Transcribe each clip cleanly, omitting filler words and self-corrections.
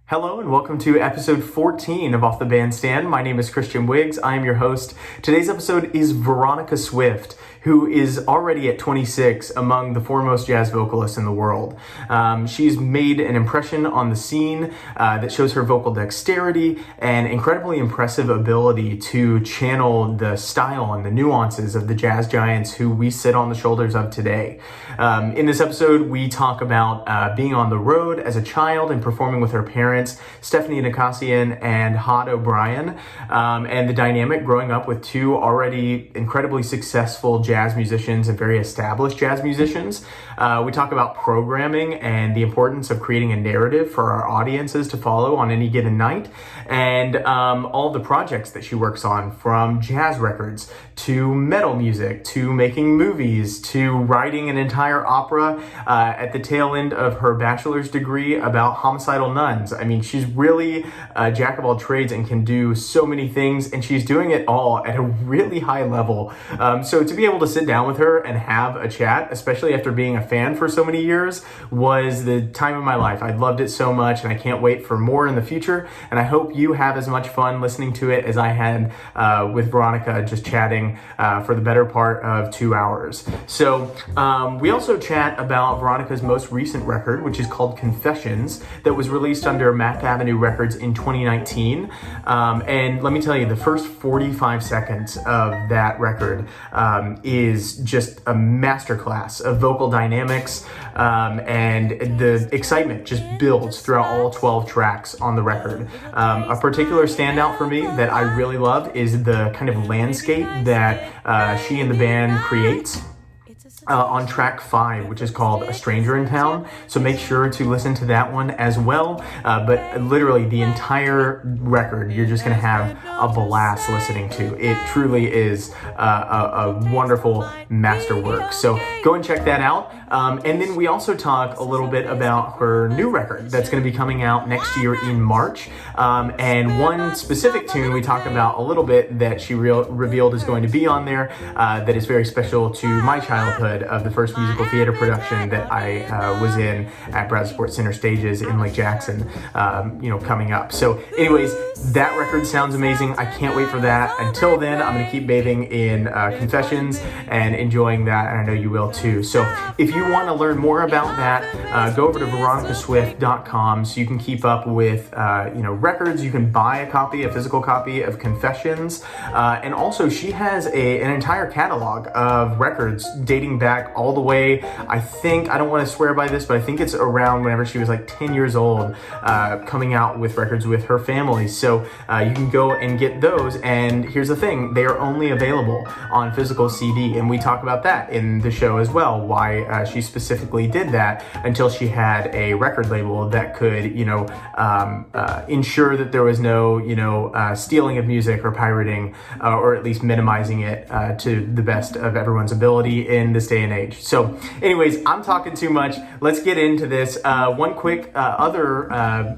Hello and welcome to episode 14 of Off the Bandstand. My name is Christian Wiggs. I am your host. Today's episode is Veronica Swift, who is already at 26 among the foremost jazz vocalists in the world. She's made an impression on the scene that shows her vocal dexterity and incredibly impressive ability to channel the style and the nuances of the jazz giants who we sit on the shoulders of today. In this episode, we talk about being on the road as a child and performing with her parents, Stephanie Nakasian and Hod O'Brien, and the dynamic growing up with two already incredibly successful jazz musicians and very established jazz musicians. We talk about programming and the importance of creating a narrative for our audiences to follow on any given night, and all the projects that she works on, from jazz records to metal music to making movies to writing an entire opera at the tail end of her bachelor's degree about homicidal nuns. I mean, she's really a jack of all trades and can do so many things, and she's doing it all at a really high level. So to be able to sit down with her and have a chat, especially after being a fan for so many years, was the time of my life. I loved it so much, and I can't wait for more in the future. And I hope you have as much fun listening to it as I had with Veronica, just chatting for the better part of 2 hours. So we also chat about Veronica's most recent record, which is called Confessions, that was released under Mac Avenue Records in 2019. And let me tell you, the first 45 seconds of that record is just a masterclass of vocal dynamics, and the excitement just builds throughout all 12 tracks on the record. A particular standout for me that I really loved is the kind of landscape that she and the band creates on track 5, which is called A Stranger in Town. So make sure to listen to that one as well. But literally the entire record, you're just going to have a blast listening to. It truly is a wonderful masterwork. So go and check that out. And then we also talk a little bit about her new record that's going to be coming out next year in March. And one specific tune we talk about a little bit that she revealed is going to be on there that is very special to my childhood, of the first musical theater production that I was in at Bradley Sports Center Stages in Lake Jackson, coming up. So anyways, that record sounds amazing. I can't wait for that. Until then, I'm going to keep bathing in Confessions and enjoying that, and I know you will too. So if you want to learn more about that, go over to veronicaswift.com so you can keep up with records. You can buy a physical copy of Confessions, and also she has an entire catalog of records dating back all the way, I don't want to swear by this, but I think it's around whenever she was like 10 years old, coming out with records with her family. So you can go and get those, and here's the thing, they are only available on physical CD, and we talk about that in the show as well, why she specifically did that until she had a record label that could ensure that there was no stealing of music or pirating, or at least minimizing it to the best of everyone's ability in this day and age. So anyways, I'm talking too much. Let's get into this. One quick other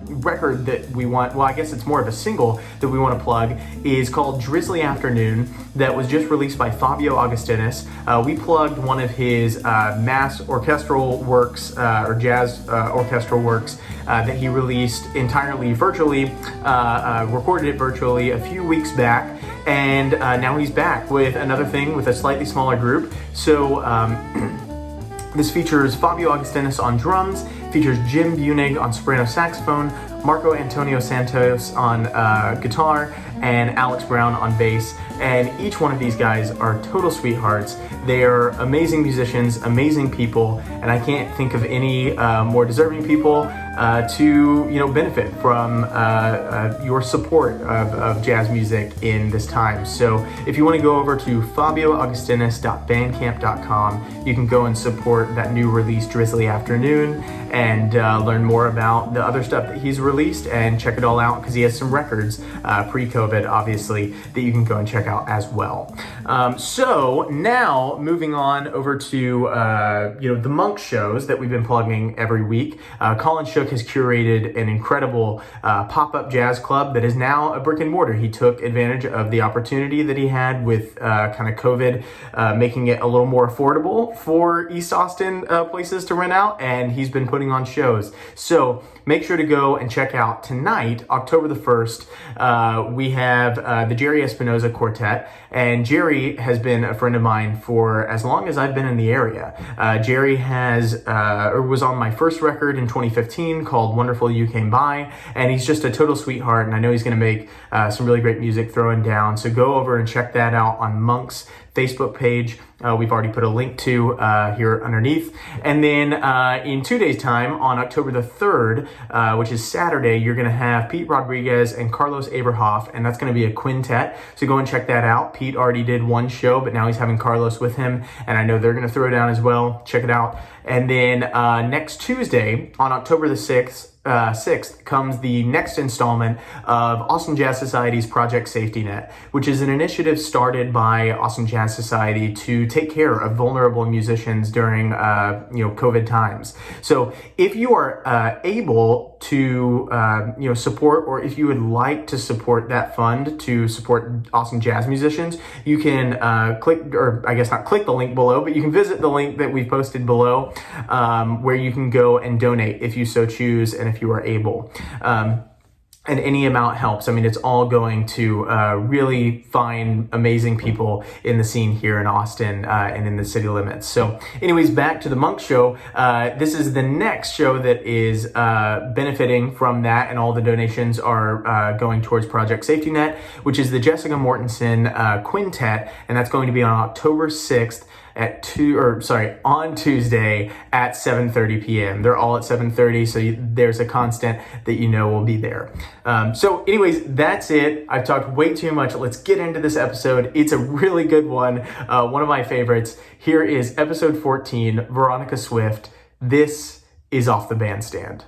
record that we want, well, I guess it's more of a single that we want to plug, is called Drizzly Afternoon, that was just released by Fabio Augustinus. We plugged one of his mass orchestral works, or jazz orchestral works, that he released entirely virtually, recorded it virtually a few weeks back, and now he's back with another thing with a slightly smaller group. So this features Fabio Augustinus on drums, features Jim Bunig on soprano saxophone, Marco Antonio Santos on guitar, and Alex Brown on bass. And each one of these guys are total sweethearts. They are amazing musicians, amazing people, and I can't think of any more deserving people to benefit from your support of jazz music in this time. So if you want to go over to fabioaugustinus.bandcamp.com, you can go and support that new release, Drizzly Afternoon, and learn more about the other stuff that he's released and check it all out, because he has some records pre-COVID, obviously, that you can go and check out as well. So now moving on over to the Monk shows that we've been plugging every week. Colin Shook Chuck has curated an incredible pop-up jazz club that is now a brick and mortar. He took advantage of the opportunity that he had with kind of COVID, making it a little more affordable for East Austin places to rent out, and he's been putting on shows. So make sure to go and check out tonight, October the 1st. We have the Jerry Espinoza Quartet, and Jerry has been a friend of mine for as long as I've been in the area. Jerry was on my first record in 2015 called Wonderful You Came By, and he's just a total sweetheart, and I know he's going to make some really great music throwing down. So go over and check that out on Monk's Facebook page. We've already put a link to here underneath. And then in 2 days' time, on October the 3rd, which is Saturday, you're going to have Pete Rodriguez and Carlos Aberhoff, and that's going to be a quintet. So go and check that out. Pete already did one show, but now he's having Carlos with him, and I know they're going to throw down as well. Check it out. And then next Tuesday, on October the 6th, comes the next installment of Austin Jazz Society's Project Safety Net, which is an initiative started by Austin Jazz Society to take care of vulnerable musicians during COVID times. So if you are able to support, or if you would like to support that fund to support Austin jazz musicians, you can click the link below, but you can visit the link that we've posted below, where you can go and donate if you so choose and if you are able. And any amount helps. I mean, it's all going to really find amazing people in the scene here in Austin and in the city limits. So anyways, back to the Monk Show. This is the next show that is benefiting from that, and all the donations are going towards Project Safety Net, which is the Jessica Mortensen Quintet, and that's going to be on October 6th on Tuesday at 7:30 p.m. They're all at 7:30, so there's a constant that you know will be there. So anyways, that's it. I've talked way too much. Let's get into this episode. It's a really good one. One of my favorites. Here is episode 14, Veronica Swift. This is Off the Bandstand.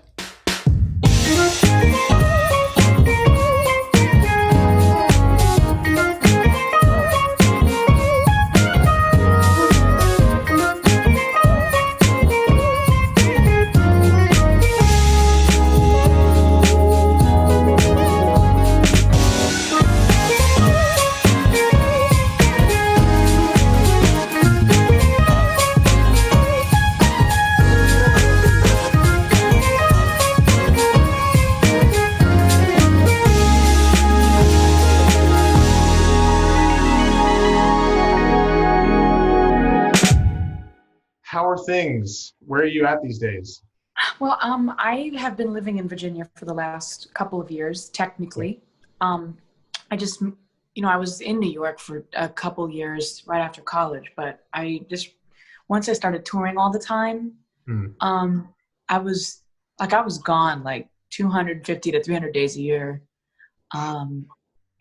Things. Where are you at these days? Well, I have been living in Virginia for the last couple of years, technically. I was in New York for a couple years right after college, but once I started touring all the time, I was gone like 250 to 300 days a year. And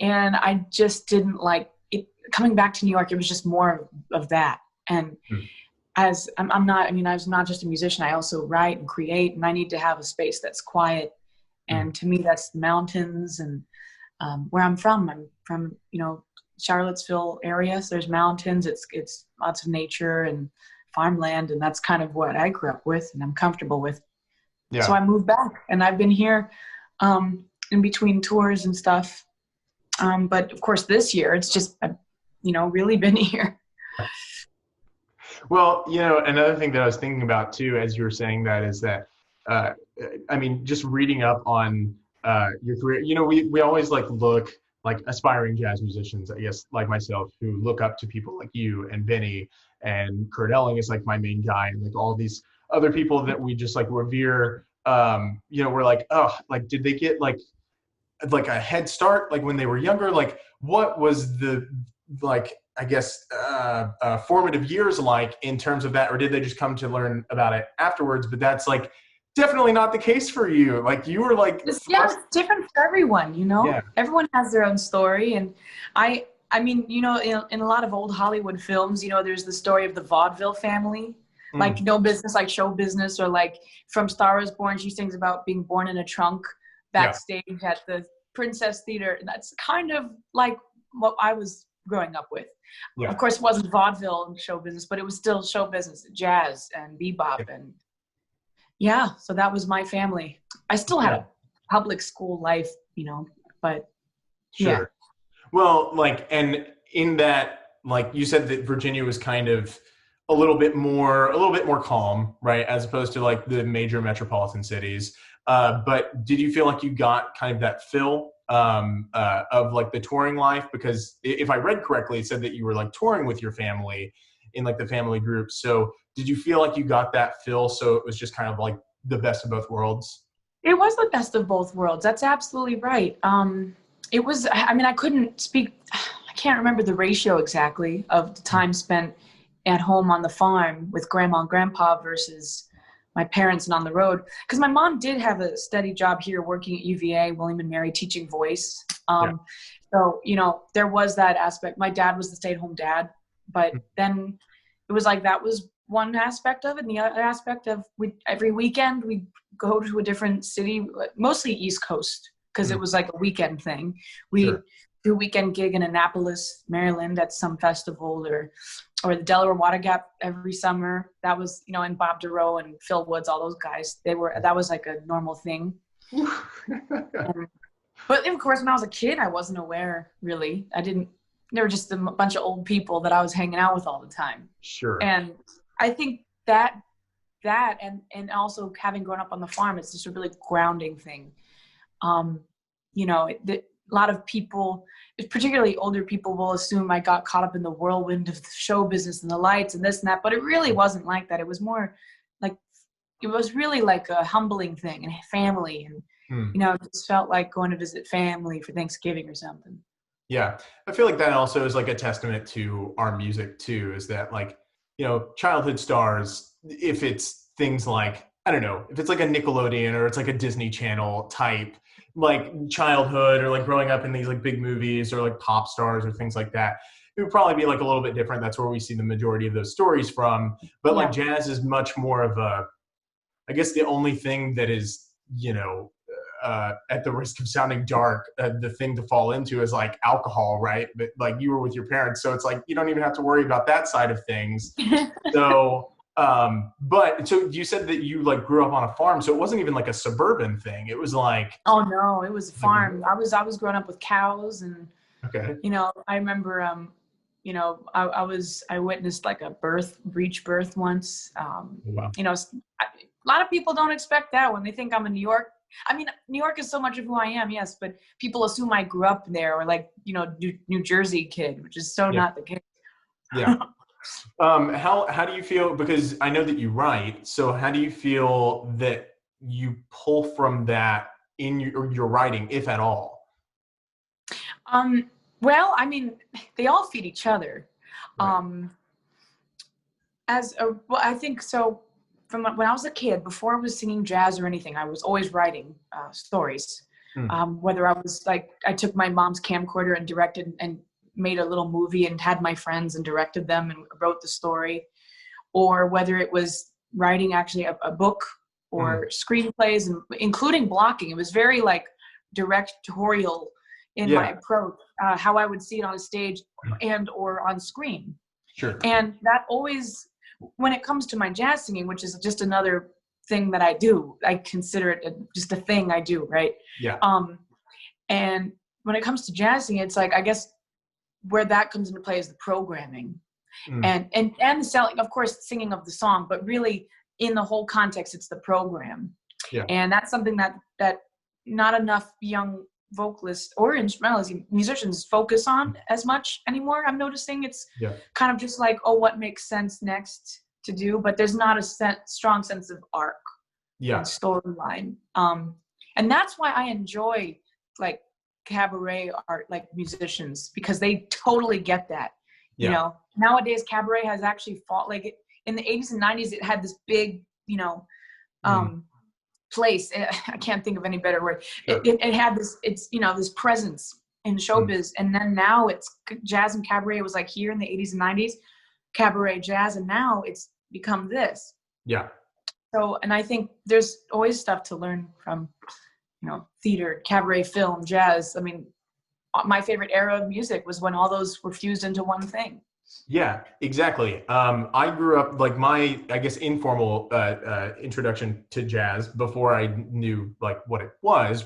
I just didn't like it. Coming back to New York, it was just more of that. And as I'm not just a musician, I also write and create, and I need to have a space that's quiet. And to me, that's the mountains. And where I'm from Charlottesville area, so there's mountains, it's lots of nature and farmland, and that's kind of what I grew up with and I'm comfortable with. Yeah. So I moved back, and I've been here in between tours and stuff. But of course this year, it's just, really been here. Well, another thing that I was thinking about too, as you were saying that, is that, just reading up on your career, we always look like aspiring jazz musicians, I guess, like myself, who look up to people like you and Benny, and Kurt Elling is my main guy, and all these other people that we just revere. We're like, oh, did they get a head start when they were younger? What was the formative years in terms of that, or did they just come to learn about it afterwards? But that's definitely not the case for you. You were it's different for everyone, Yeah. Everyone has their own story. And in a lot of old Hollywood films, there's the story of the vaudeville family, No Business Like Show Business, or from Star Is Born, she sings about being born in a trunk backstage at the Princess Theater. And that's kind of what I was growing up with. Yeah. Of course, it wasn't vaudeville and show business, but it was still show business, jazz and bebop and Yeah, so that was my family. I still had Yeah. a public school life, but Sure. yeah. Well, like, and in that, like you said that Virginia was kind of a little bit more calm, right? As opposed to like the major metropolitan cities. But did you feel like you got kind of that feel of like the touring life? Because if I read correctly, it said that you were like touring with your family in like the family group. So did you feel like you got that feel? So it was just kind of like the best of both worlds? It was the best of both worlds. That's absolutely right. It was, I mean, I couldn't speak, I can't remember the ratio exactly of the time spent at home on the farm with grandma and grandpa versus my parents and on the road. Because my mom did have a steady job here working at UVA, William and Mary, teaching voice. Yeah. So, there was that aspect. My dad was the stay-at-home dad, but then it was like that was one aspect of it. And the other aspect of every weekend we'd go to a different city, mostly East Coast, because it was like a weekend thing. We do a weekend gig in Annapolis, Maryland at some festival, or the Delaware Water Gap every summer. That was, and Bob Dorough and Phil Woods, all those guys, that was like a normal thing. But of course, when I was a kid, I wasn't aware, really. There were just a bunch of old people that I was hanging out with all the time. Sure. And I think that and also having grown up on the farm, it's just a really grounding thing. A lot of people, particularly older people, will assume I got caught up in the whirlwind of the show business and the lights and this and that, but it really wasn't like that. It was more like, it was really like a humbling thing and family, and it just felt like going to visit family for Thanksgiving or something. Yeah, I feel like that also is like a testament to our music too, is that like, childhood stars, if it's things like, I don't know, if it's like a Nickelodeon or it's like a Disney Channel type, like childhood or like growing up in these like big movies or like pop stars or things like that, it would probably be like a little bit different. That's where we see the majority of those stories from. But like jazz is much more of I guess the only thing that is, at the risk of sounding dark, the thing to fall into is like alcohol, right? But like you were with your parents, so it's like you don't even have to worry about that side of things. So but so you said that you like grew up on a farm, so it wasn't even like a suburban thing. It was like, oh no, it was a farm. I was growing up with cows, and I remember I witnessed like a breech birth once. Wow. A lot of people don't expect that when they think I'm in New York. I mean, New York is so much of who I am, yes, but people assume I grew up there, or like, New Jersey kid, which is not the case. Yeah. How do you feel, because I know that you write, so how do you feel that you pull from that in your writing, if at all? Well, I mean, they all feed each other. Right. I think so. From when I was a kid, before I was singing jazz or anything, I was always writing stories. Whether I was like, I took my mom's camcorder and directed and made a little movie and had my friends and directed them and wrote the story, or whether it was writing actually a book or screenplays, and including blocking. It was very like directorial in my approach, how I would see it on a stage and or on screen. Sure. And that always, when it comes to my jazz singing, which is just another thing that I do, I consider it just a thing I do, right? Yeah. And when it comes to jazz singing, it's like, I guess where that comes into play is the programming and the selling, of course, singing of the song, but really in the whole context, it's the program. Yeah. And that's something that not enough young vocalists or instrumentalists, musicians focus on as much anymore. I'm noticing it's kind of just like, what makes sense next to do, but there's not a strong sense of arc and storyline. And that's why I enjoy like cabaret art, like musicians, because they totally get that. Nowadays cabaret has actually fought, like in the 80s and 90s, it had this big, place. I can't think of any better word. It had this, this presence in showbiz. And then now it's jazz and cabaret. It was like here in the 80s and 90s, cabaret jazz. And now it's become this. Yeah. So, and I think there's always stuff to learn from, theater, cabaret, film, jazz. I mean, my favorite era of music was when all those were fused into one thing. Yeah, exactly. I grew up like my, I guess, informal introduction to jazz before I knew like what it was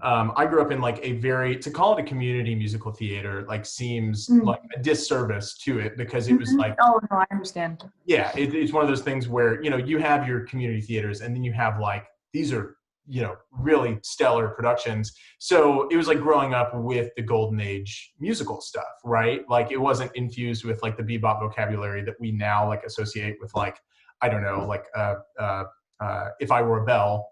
I grew up in like a very, to call it a community musical theater, like seems like a disservice to it because it was like, Oh, no, I understand. yeah, it's one of those things where, you know, you have your community theaters and then you have like, these are, you know, really stellar productions. So it was like growing up with the golden age musical stuff, right? Like it wasn't infused with like the bebop vocabulary that we now like associate with like, I don't know, like If I Were a Bell,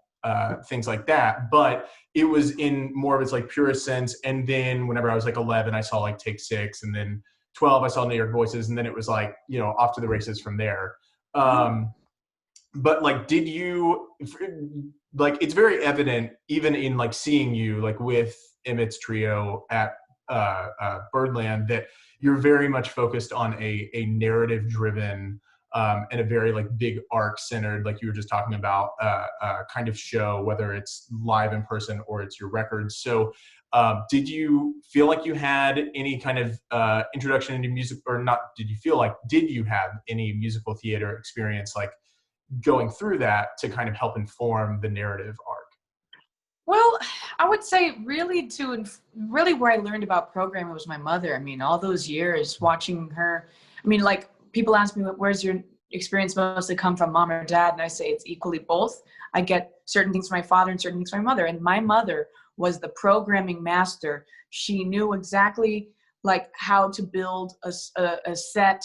things like that. But it was in more of its like purest sense. And then whenever I was like 11, I saw like Take Six, and then 12, I saw New York Voices, and then it was like, you know, off to the races from there. But like, did you, like, it's very evident even in like seeing you like with Emmett's trio at Birdland that you're very much focused on a narrative driven and a very like big arc centered, like you were just talking about, kind of show, whether it's live in person or it's your records. So did you feel like you had any kind of introduction into music, or not, did you have any musical theater experience like going through that to kind of help inform the narrative arc? Well, I would say really where I learned about programming was my mother. I mean, all those years watching her, I mean, like people ask me, where's your experience mostly come from, mom or dad? And I say it's equally both. I get certain things from my father and certain things from my mother. And my mother was the programming master. She knew exactly like how to build a set,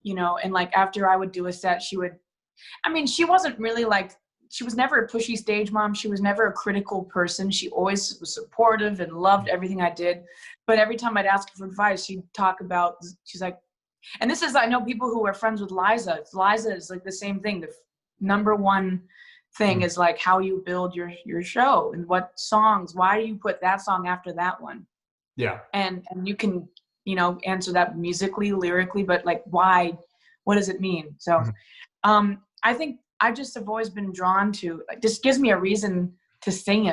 you know, and like after I would do a set, she wasn't really like, she was never a pushy stage mom. She was never a critical person. She always was supportive and loved everything I did. But every time I'd ask her for advice, she's like, and this is, I know people who are friends with Liza. Liza is like the same thing. The number one thing is like how you build your show and what songs, why do you put that song after that one? Yeah. And you can, you know, answer that musically, lyrically, but like, why, what does it mean? So, I think I just have always been drawn to, like, this gives me a reason to sing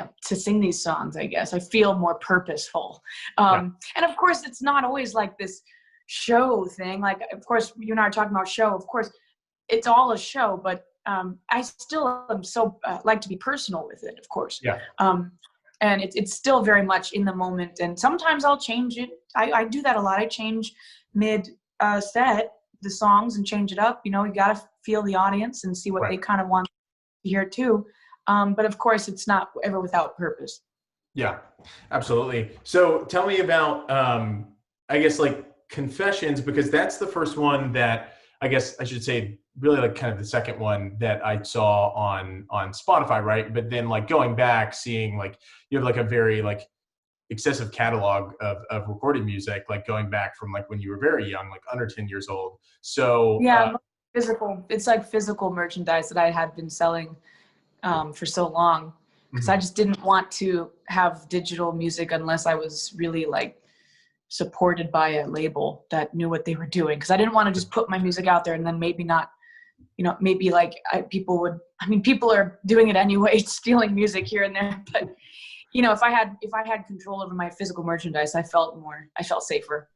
these songs, I guess. I feel more purposeful. And of course, it's not always like this show thing. Like, of course, you and I are talking about show. Of course, it's all a show, but I still am so like to be personal with it, of course. Yeah. And it's still very much in the moment. And sometimes I'll change it. I do that a lot. I change mid set the songs and change it up. You know, you got to feel the audience and see what they kind of want to hear too. But of course, it's not ever without purpose. Yeah, absolutely. So tell me about, I guess, like Confessions, because that's the first one that, I guess I should say, really like kind of the second one that I saw on Spotify, right? But then like going back, seeing like you have like a very like excessive catalog of recorded music, like going back from like when you were very young, like under 10 years old. So yeah, it's like physical merchandise that I had been selling for so long, because I just didn't want to have digital music unless I was really like supported by a label that knew what they were doing. Because I didn't want to just put my music out there and then maybe not, you know, maybe like people are doing it anyway, stealing music here and there. But, you know, if I had control over my physical merchandise, I felt safer.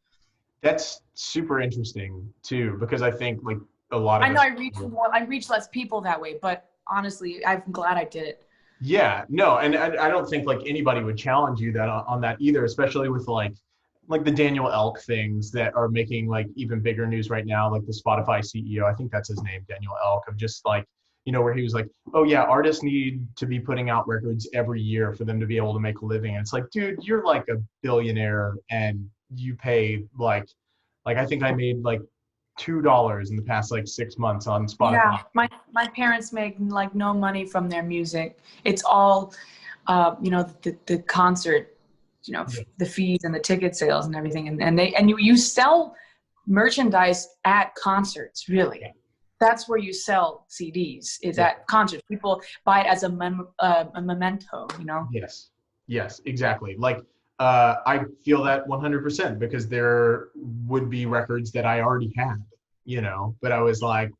That's super interesting too, because I think like a lot of I reach less people that way, but honestly, I'm glad I did it. Yeah, no, and I don't think like anybody would challenge you that on that either, especially with like the Daniel Elk things that are making like even bigger news right now, like the Spotify CEO, I think that's his name, Daniel Elk, of just like, you know, where he was like, oh yeah, artists need to be putting out records every year for them to be able to make a living. And it's like, dude, you're like a billionaire and you pay like I think I made like $2 in the past like 6 months on Spotify. Yeah, my parents make like no money from their music. It's all, you know, the concert, you know, the fees and the ticket sales and everything. And you sell merchandise at concerts, really. Yeah. That's where you sell CDs, is at concerts. People buy it as a memento, you know? Yes, exactly. Like, I feel that 100% because there would be records that I already had, you know, but I was like,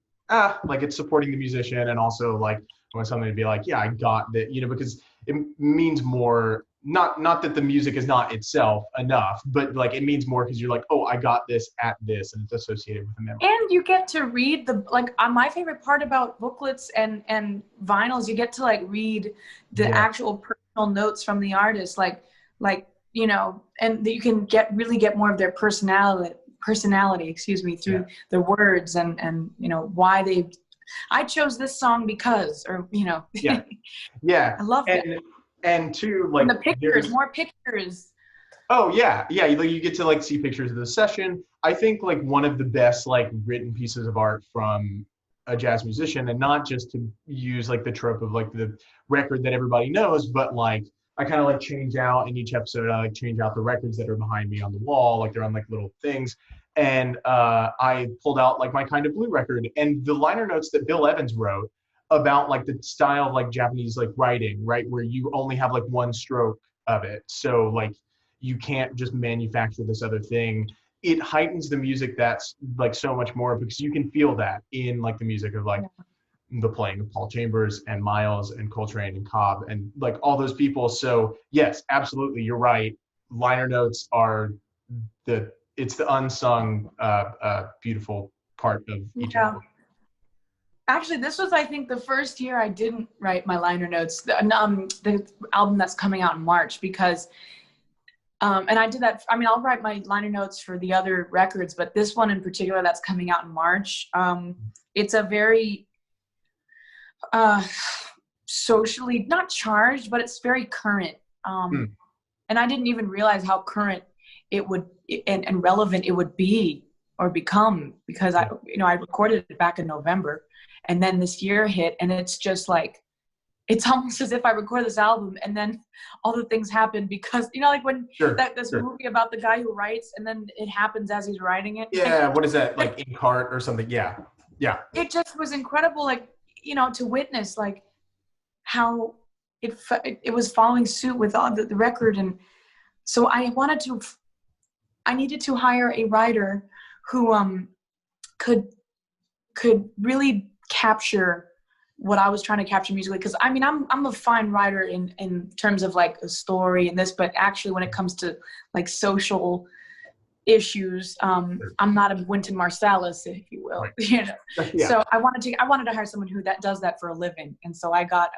like it's supporting the musician, and also like I want something to be like, yeah, I got that, you know, because it means more not that the music is not itself enough, but like it means more because you're like, oh, I got this at this, and it's associated with a memory. And you get to read my favorite part about booklets and vinyls, you get to like read the actual personal notes from the artist, like you know, and you can really get more of their personality, through the words and you know why I chose this song because, or you know. Yeah. I love it. And two, like, and the pictures, more pictures. Oh yeah, you get to like see pictures of the session. I think like one of the best like written pieces of art from a jazz musician, and not just to use like the trope of like the record that everybody knows, but like I kind of like change out in each episode. I like change out the records that are behind me on the wall, like they're on like little things. And I pulled out like my Kind of Blue record, and the liner notes that Bill Evans wrote about like the style of like Japanese like writing, right, where you only have like one stroke of it, so like you can't just manufacture this other thing. It heightens the music that's like so much more, because you can feel that in like the music of like the playing of Paul Chambers and Miles and Coltrane and Cobb and like all those people. So yes, absolutely, you're right. Liner notes are it's the unsung beautiful part of each album. Actually, this was, I think, the first year I didn't write my liner notes, the album that's coming out in March, because, and I did that, I mean, I'll write my liner notes for the other records, but this one in particular that's coming out in March, it's a very socially, not charged, but it's very current. And I didn't even realize how current it would, and relevant it would be or become, because I recorded it back in November. And then this year hit, and it's just like, it's almost as if I recorded this album and then all the things happen because, you know, like when this movie about the guy who writes and then it happens as he's writing it. Yeah, what is that, like Inkheart or something? Yeah. It just was incredible, like, you know, to witness like how it was following suit with all the record. And so I needed to hire a writer who could really capture what I was trying to capture musically, because I mean I'm a fine writer in terms of like a story and this, but actually when it comes to like social issues, I'm not a Wynton Marsalis, if you will. Right. You know. Yeah. So I wanted to hire someone who does that for a living, and so I got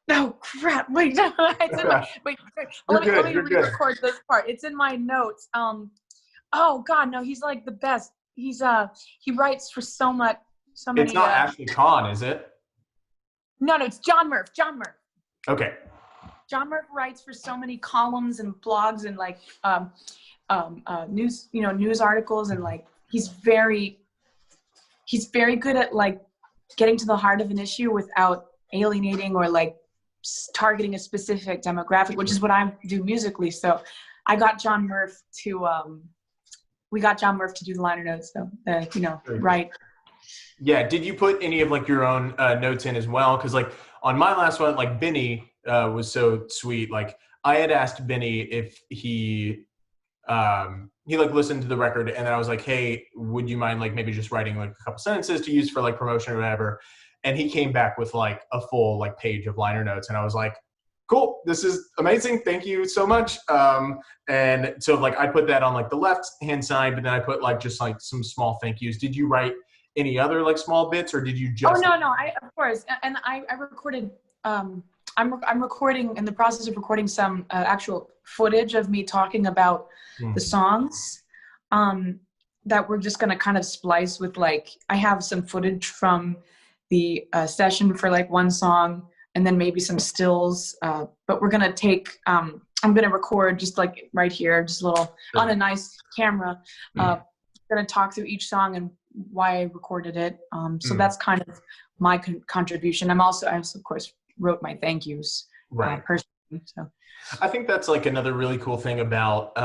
oh crap! Wait, no, wait. Let me record this part. It's in my notes. Oh God, no, he's like the best. He writes for so many. It's not Ashley Kahn, is it? No, it's John Murph. Okay. John Murph writes for so many columns and blogs and like news articles, and like he's very good at like getting to the heart of an issue without alienating or like targeting a specific demographic, which is what I do musically. So I got John Murph to do the liner notes, so right. Yeah. Did you put any of like your own notes in as well? Because like on my last one, like Benny was so sweet. Like I had asked Benny if he like listened to the record, and then I was like, hey, would you mind like maybe just writing like a couple sentences to use for like promotion or whatever? And he came back with like a full like page of liner notes, and I was like, cool, this is amazing, thank you so much. And so like I put that on like the left hand side, but then I put like just like some small thank yous. Did you write any other like small bits, or did you just? Oh no, of course. And I recorded. I'm recording, in the process of recording some actual footage of me talking about the songs. That we're just gonna kind of splice with, like, I have some footage from the session for like one song, and then maybe some stills, but we're gonna take, I'm gonna record just like right here, just a little on a nice camera, gonna talk through each song and why I recorded it. So that's kind of my contribution. I also of course wrote my thank yous personally. So I think that's like another really cool thing about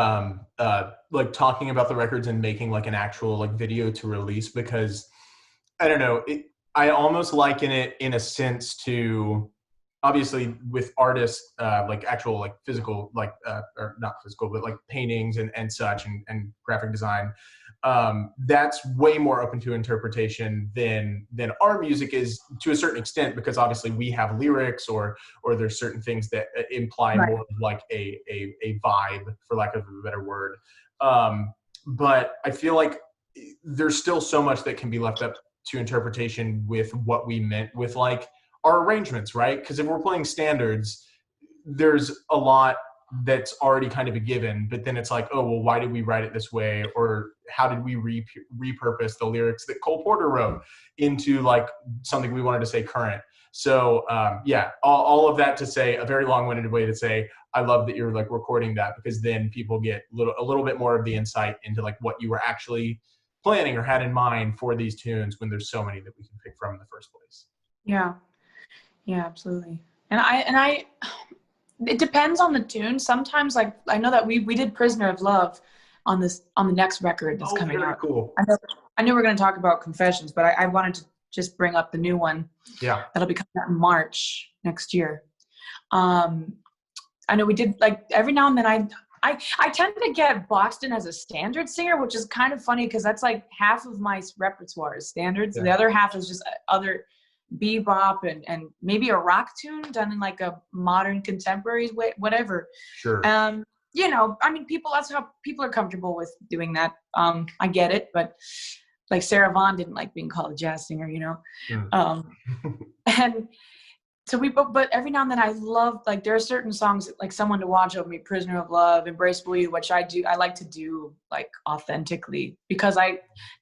like talking about the records and making like an actual like video to release, because I don't know, I almost liken it in a sense to, obviously with artists, like actual like physical, like or not physical, but like paintings and such, and graphic design. that's way more open to interpretation than our music is, to a certain extent, because obviously we have lyrics or there's certain things that imply Right. more of like a vibe, for lack of a better word. But I feel like there's still so much that can be left up to interpretation with what we meant with like our arrangements, right? Because if we're playing standards, there's a lot that's already kind of a given, but then it's like, oh, well, why did we write it this way? Or how did we repurpose the lyrics that Cole Porter wrote into like something we wanted to say current? So yeah, all of that to say, a very long-winded way to say, I love that you're like recording that, because then people get a little bit more of the insight into like what you were actually planning or had in mind for these tunes, when there's so many that we can pick from in the first place. Yeah, absolutely. And I it depends on the tune. Sometimes, like, I know that we did Prisoner of Love on the next record that's coming very out. Cool. I know we're going to talk about Confessions, but I wanted to just bring up the new one. Yeah. That'll be coming out in March next year. I know we did, like, every now and then I tend to get Boston as a standard singer, which is kind of funny because that's like half of my repertoire is standards. Yeah. The other half is just other bebop and maybe a rock tune done in like a modern contemporary way, whatever. Sure. You know, I mean, that's how people are comfortable with doing that. I get it, but like Sarah Vaughan didn't like being called a jazz singer, you know? Mm. And so but every now and then I love, like, there are certain songs like Someone to Watch Over Me, Prisoner of Love, Embraceable You, which I like to do like authentically, because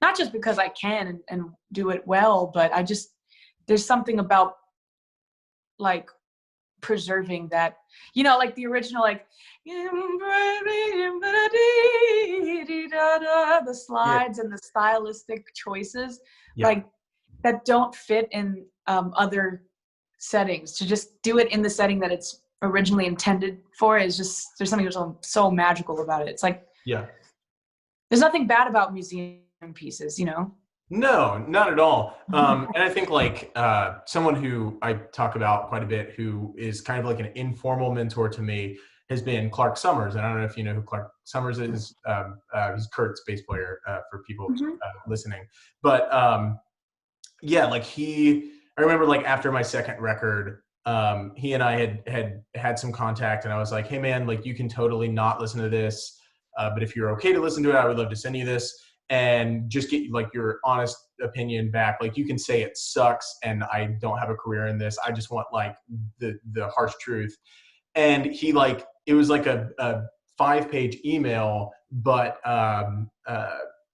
not just because I can and do it well, but there's something about like preserving that, you know, like the original, like the slides and the stylistic choices, like that don't fit in other settings. To just do it in the setting that it's originally intended for is just, there's something so magical about it. It's like, there's nothing bad about museum pieces, you know? No, not at all. And I think like someone who I talk about quite a bit, who is kind of like an informal mentor to me, has been Clark Summers. And I don't know if you know who Clark Summers is. He's Kurt's bass player for people listening. But yeah, like I remember like after my second record, he and I had some contact, and I was like, hey man, like you can totally not listen to this, but if you're okay to listen to it, I would love to send you this and just get like your honest opinion back. Like you can say it sucks and I don't have a career in this. I just want like the harsh truth. And he like, it was like a 5-page email, but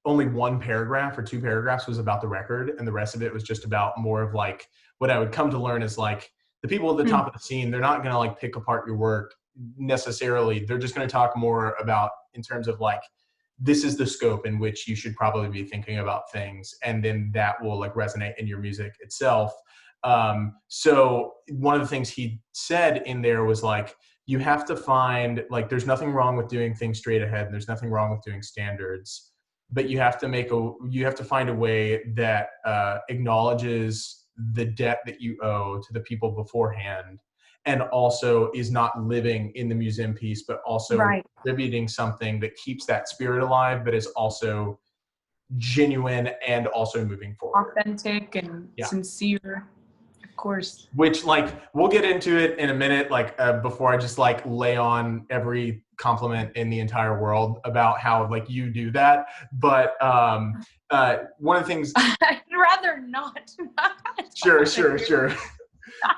only one paragraph or 2 paragraphs was about the record, and the rest of it was just about more of like what I would come to learn is like the people at the top of the scene, they're not going to like pick apart your work necessarily. They're just going to talk more about in terms of like, this is the scope in which you should probably be thinking about things. And then that will like resonate in your music itself. So one of the things he said in there was like, you have to find, like, there's nothing wrong with doing things straight ahead. And there's nothing wrong with doing standards, but you have to find a way that acknowledges the debt that you owe to the people beforehand, and also is not living in the museum piece, but also contributing something that keeps that spirit alive, but is also genuine and also moving forward. Authentic and sincere, of course. Which, like, we'll get into it in a minute, like, before I just, like, lay on every compliment in the entire world about how, like, you do that. But one of the things... I'd rather not. Sure.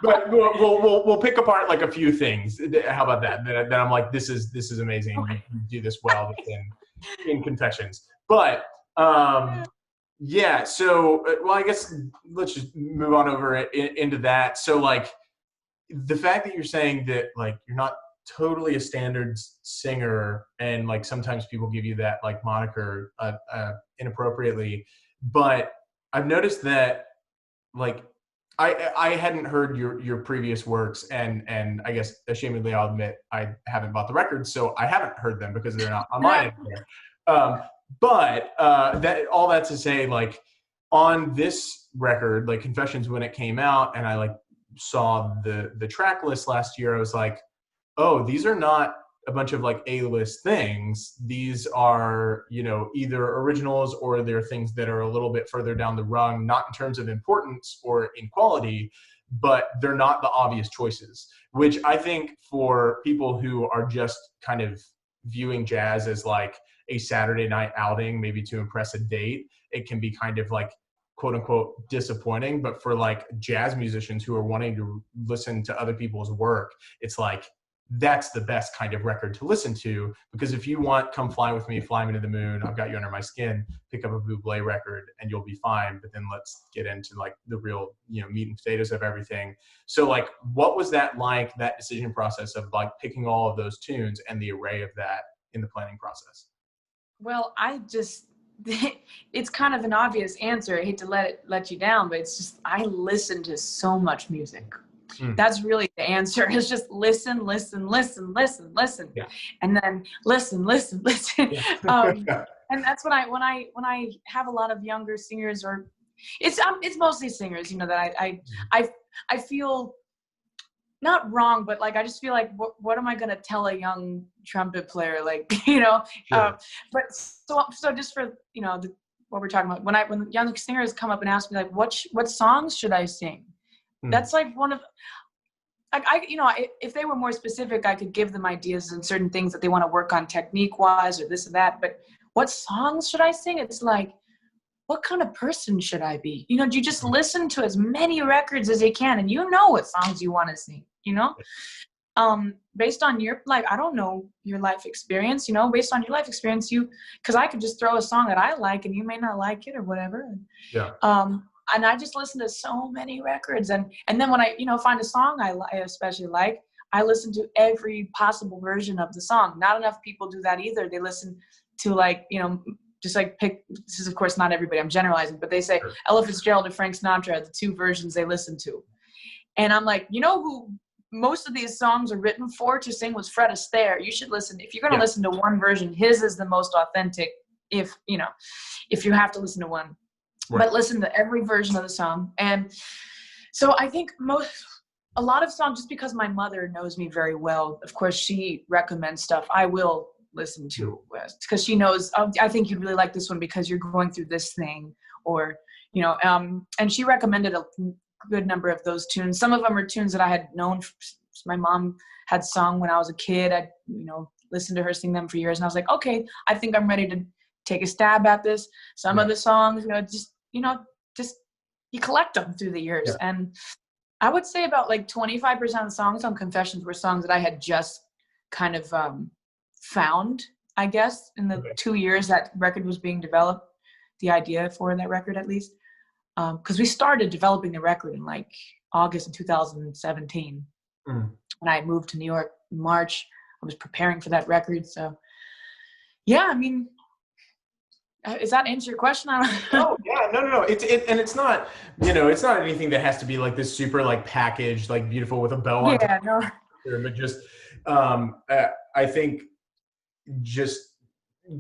But we'll pick apart like a few things. How about that? Then I'm like, this is amazing. You do this well in Confessions. But yeah. So well, I guess let's just move on over into that. So like the fact that you're saying that like you're not totally a standards singer, and like sometimes people give you that like moniker inappropriately, but I've noticed that like. I hadn't heard your previous works, and I guess ashamedly I'll admit I haven't bought the records, so I haven't heard them because they're not online anymore. But all that to say, like on this record, like Confessions, when it came out, and I like saw the track list last year, I was like, oh, these are not a bunch of like A-list things. These are, you know, either originals or they're things that are a little bit further down the rung, not in terms of importance or in quality, but they're not the obvious choices, which I think for people who are just kind of viewing jazz as like a Saturday night outing, maybe to impress a date, it can be kind of like quote unquote disappointing. But for like jazz musicians who are wanting to listen to other people's work, it's like, that's the best kind of record to listen to, because if you want Come Fly With Me, Fly Me to the Moon, I've Got You Under My Skin, pick up a Bublé record and you'll be fine. But then let's get into like the real, you know, meat and potatoes of everything. So like, what was that like, that decision process of like picking all of those tunes and the array of that in the planning process? Well, it's kind of an obvious answer. I hate to let you down, but it's just, I listen to so much music. That's really the answer. It's just listen. Yeah. And then listen. Yeah. And that's when I have a lot of younger singers, or it's mostly singers, you know, that I feel not wrong, but like, I just feel like, what am I going to tell a young trumpet player? Like, you know, Sure. But so just for, you know, what we're talking about, when young singers come up and ask me like, what songs should I sing? That's like one of, like, if they were more specific, I could give them ideas and certain things that they want to work on technique wise or this and that. But what songs should I sing? It's like, what kind of person should I be? You know, you just listen to as many records as you can, and you know what songs you want to sing, you know? Based on your, like, I don't know your life experience, you know, based on your life experience, because I could just throw a song that I like and you may not like it or whatever. Yeah. And I just listen to so many records. And then when I, you know, find a song I especially like, I listen to every possible version of the song. Not enough people do that either. They listen to, like, you know, just like pick, this is of course not everybody, I'm generalizing, but they say Ella Fitzgerald and Frank Sinatra are the two versions they listen to. And I'm like, you know who most of these songs are written for to sing was Fred Astaire. You should listen. If you're going to listen to one version, his is the most authentic, if you have to listen to one. Right. But listen to every version of the song. And so I think a lot of songs, just because my mother knows me very well, of course, she recommends stuff I will listen to, because she knows, I think you'd really like this one because you're going through this thing, or, you know, and she recommended a good number of those tunes. Some of them are tunes that I had known, my mom had sung when I was a kid. I, you know, listened to her sing them for years, and I was like, okay, I think I'm ready to take a stab at this. Some of the songs, just you collect them through the years. Yeah. And I would say about like 25% of the songs on Confessions were songs that I had just kind of found, I guess, in the 2 years that record was being developed, the idea for that record at least. Because we started developing the record in like August of 2017. When I moved to New York in March, I was preparing for that record. So, yeah, I mean, is that answer your question? Oh yeah, no. It's not, you know, it's not anything that has to be like this super like packaged, like beautiful with a bow on. Yeah, no. But just, I think just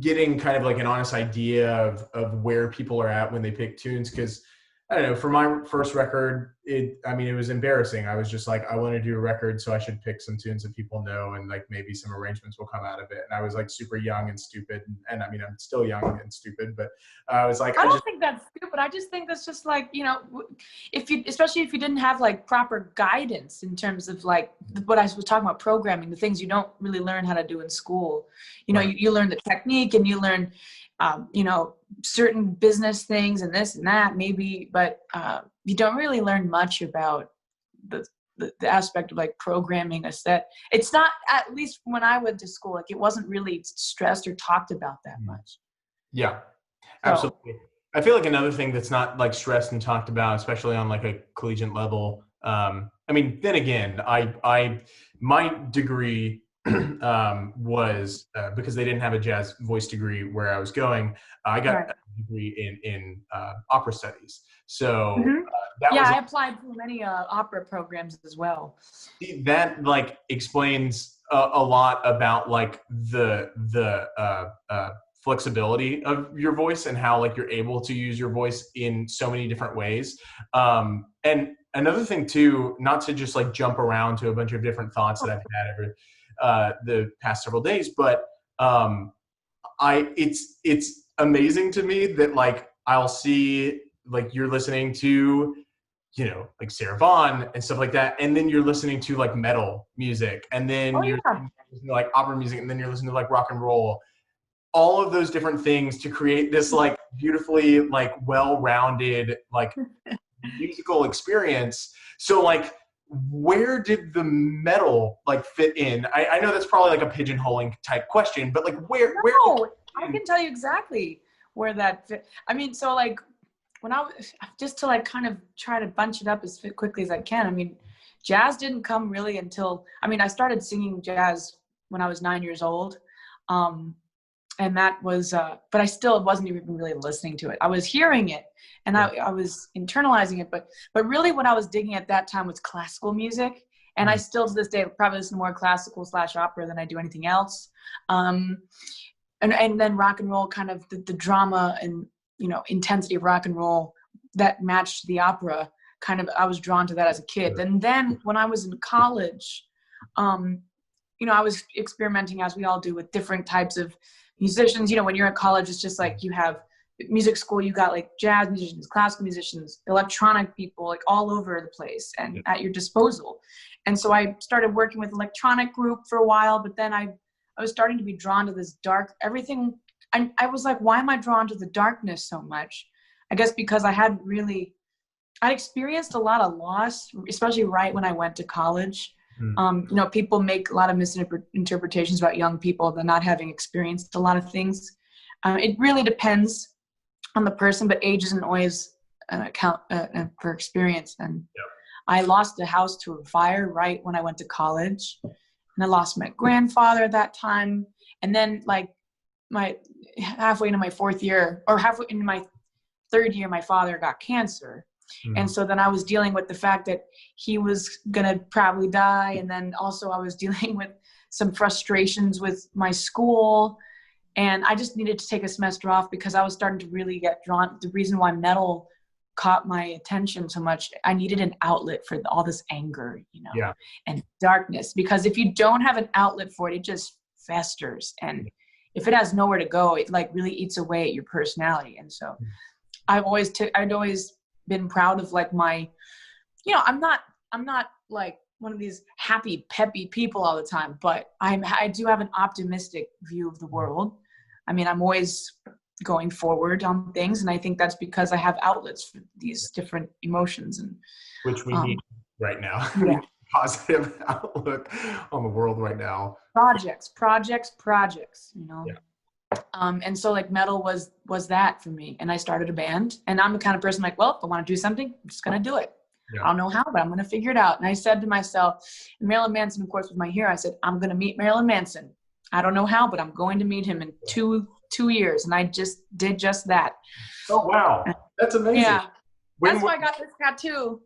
getting kind of like an honest idea of where people are at when they pick tunes, because I don't know, for my first record, it was embarrassing. I was just like, I want to do a record, so I should pick some tunes that people know, and like maybe some arrangements will come out of it. And I was like super young and stupid. And I mean, I'm still young and stupid, but I was like, I don't think that's stupid. I just think that's just like, you know, especially if you didn't have like proper guidance in terms of like what I was talking about, programming, the things you don't really learn how to do in school. You know, you learn the technique and you learn, you know, certain business things and this and that maybe, but you don't really learn much about the aspect of like programming a set. It's not, at least when I went to school, like it wasn't really stressed or talked about that much. Yeah, absolutely. So, I feel like another thing that's not like stressed and talked about, especially on like a collegiate level. I mean, then again, my degree was because they didn't have a jazz voice degree where I was going. I got a degree in opera studies. So I applied to many opera programs as well. That like explains a lot about like the flexibility of your voice and how like you're able to use your voice in so many different ways. And another thing too, not to just like jump around to a bunch of different thoughts that I've had the past several days, but it's amazing to me that like I'll see like you're listening to, you know, like Sarah Vaughan and stuff like that, and then you're listening to like metal music, and then you're listening to like opera music, and then you're listening to like rock and roll, all of those different things to create this like beautifully like well-rounded like musical experience. So like where did the metal like fit in? I know that's probably like a pigeonholing type question, but like where I can tell you exactly where that fit. I mean, so like when I was, just to like kind of try to bunch it up as quickly as I can, I mean, jazz didn't come really until, I mean, I started singing jazz when I was 9 years old. And that was, but I still wasn't even really listening to it. I was hearing it and I was internalizing it, but really what I was digging at that time was classical music. And I still to this day probably listen to more classical / opera than I do anything else. And then rock and roll, kind of the drama and, you know, intensity of rock and roll that matched the opera, kind of, I was drawn to that as a kid. And then when I was in college, you know, I was experimenting, as we all do, with different types of musicians. You know, when you're in college, it's just like you have music school, you got like jazz musicians, classical musicians, electronic people, like all over the place and at your disposal. And so I started working with electronic group for a while, but then I was starting to be drawn to this dark everything. I was like, why am I drawn to the darkness so much? I guess because I'd experienced a lot of loss, especially right when I went to college. You know, people make a lot of misinterpretations about young people, they're not having experienced a lot of things. It really depends on the person, but age isn't always an account for experience. And I lost a house to a fire right when I went to college, and I lost my grandfather at that time. And then like halfway into my fourth year, or halfway into my third year, my father got cancer. And so then I was dealing with the fact that he was going to probably die. And then also I was dealing with some frustrations with my school. And I just needed to take a semester off because I was starting to really get drawn. The reason why metal caught my attention so much, I needed an outlet for all this anger, you know, and darkness. Because if you don't have an outlet for it, it just festers. And if it has nowhere to go, it like really eats away at your personality. And so I'd always been proud of like my, you know, I'm not like one of these happy, peppy people all the time, but I do have an optimistic view of the world. I mean, I'm always going forward on things, and I think that's because I have outlets for these different emotions, and which we need right now. Positive outlook on the world right now. Projects, you know. And so like metal was that for me, and I started a band, and I'm the kind of person like, well, if I want to do something, I'm just going to do it. I don't know how, but I'm going to figure it out. And I said to myself, and Marilyn Manson, of course, was my hero. I said, I'm going to meet Marilyn Manson. I don't know how, but I'm going to meet him in two years. And I just did just that. Oh, wow. That's amazing. Yeah. That's why I got this tattoo.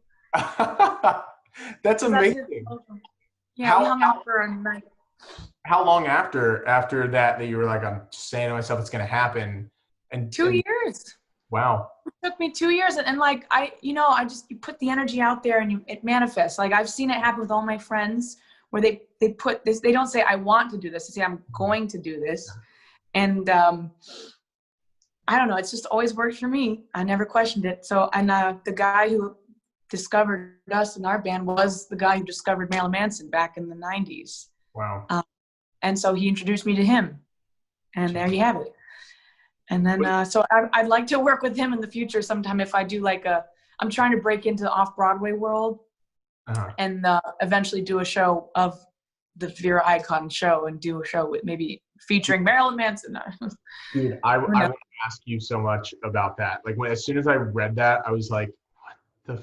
That's amazing. Yeah, we hung out for a night. How long after that you were like, I'm saying to myself, it's going to happen? And 2 years. Wow. It took me 2 years. And like, you put the energy out there and it manifests. Like I've seen it happen with all my friends where they put this, they don't say, I want to do this. They say, I'm going to do this. And I don't know. It's just always worked for me. I never questioned it. So, and the guy who discovered us in our band was the guy who discovered Marilyn Manson back in the 90s. Wow. And so he introduced me to him, and there you have it. And then, so I'd like to work with him in the future sometime if I do like I'm trying to break into the off-Broadway world and eventually do a show of the Vera Icon show and do a show with maybe featuring Marilyn Manson. Dude, I want to ask you so much about that. Like as soon as I read that, I was like, what the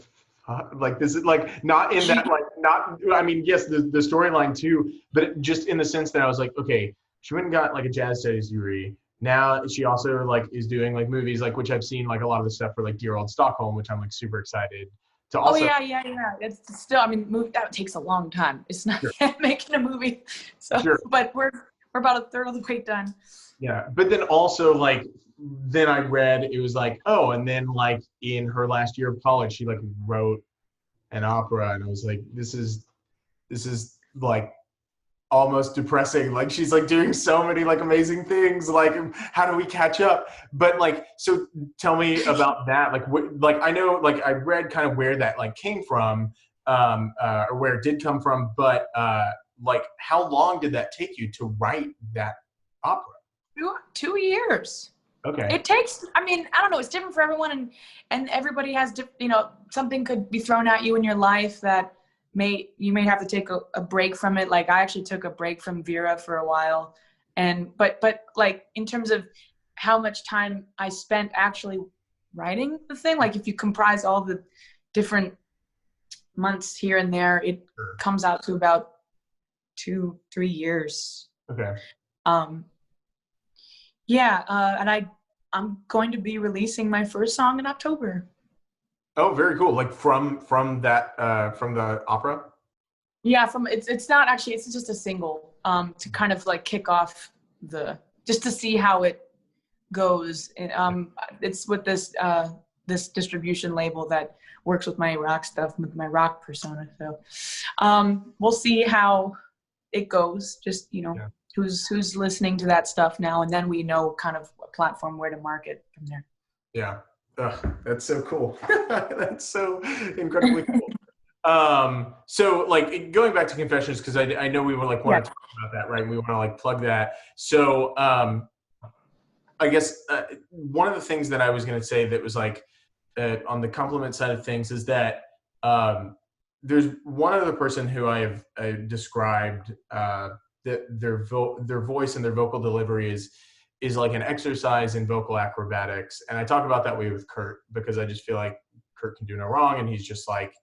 like this is like not in that like not I mean yes the storyline too, but just in the sense that I was like, okay, she went and got like a jazz studies degree. Now she also like is doing like movies, like which I've seen like a lot of the stuff for like Dear Old Stockholm, which I'm like super excited to also. Oh yeah. It's still, I mean, that takes a long time. It's not making a movie. So but we're about a third of the way done. Yeah, but then also like then I read it was like, oh, and then like in her last year of college, she like wrote an opera, and I was like, this is like almost depressing. Like she's like doing so many like amazing things. Like how do we catch up? But like, so tell me about that. Like, like I know, like I read kind of where that like came from, or where it did come from. But like, how long did that take you to write that opera? 2 years. Okay. It takes, I mean, I don't know, it's different for everyone, and everybody has, you know, something could be thrown at you in your life that you may have to take a break from it. Like I actually took a break from Vera for a while, and but like in terms of how much time I spent actually writing the thing, like if you comprise all the different months here and there, it comes out to about 2-3 years. Okay. Yeah, and I'm going to be releasing my first song in October. Oh, very cool. Like from that from the opera? Yeah, it's not actually, it's just a single to kind of like kick off just to see how it goes. And, it's with this distribution label that works with my rock stuff, with my rock persona. So we'll see how it goes. Just, you know, yeah. Who's listening to that stuff now, and then we know kind of a platform where to market from there. Yeah. That's so cool. That's so incredibly cool. So like going back to Confessions, because I know we were like want to talk about that, right? We want to like plug that. So I guess one of the things that I was going to say that was like on the compliment side of things is that there's one other person who I have described that their voice and their vocal delivery is like an exercise in vocal acrobatics. And I talk about that way with Kurt, because I just feel like Kurt can do no wrong. And he's just like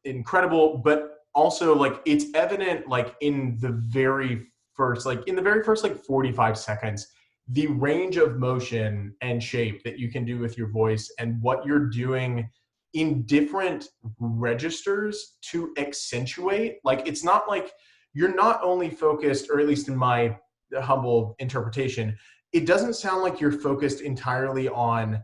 incredible, but also like it's evident like in the very first like 45 seconds, the range of motion and shape that you can do with your voice and what you're doing in different registers to accentuate. Like, it's not like you're not only focused, or at least in my humble interpretation, it doesn't sound like you're focused entirely on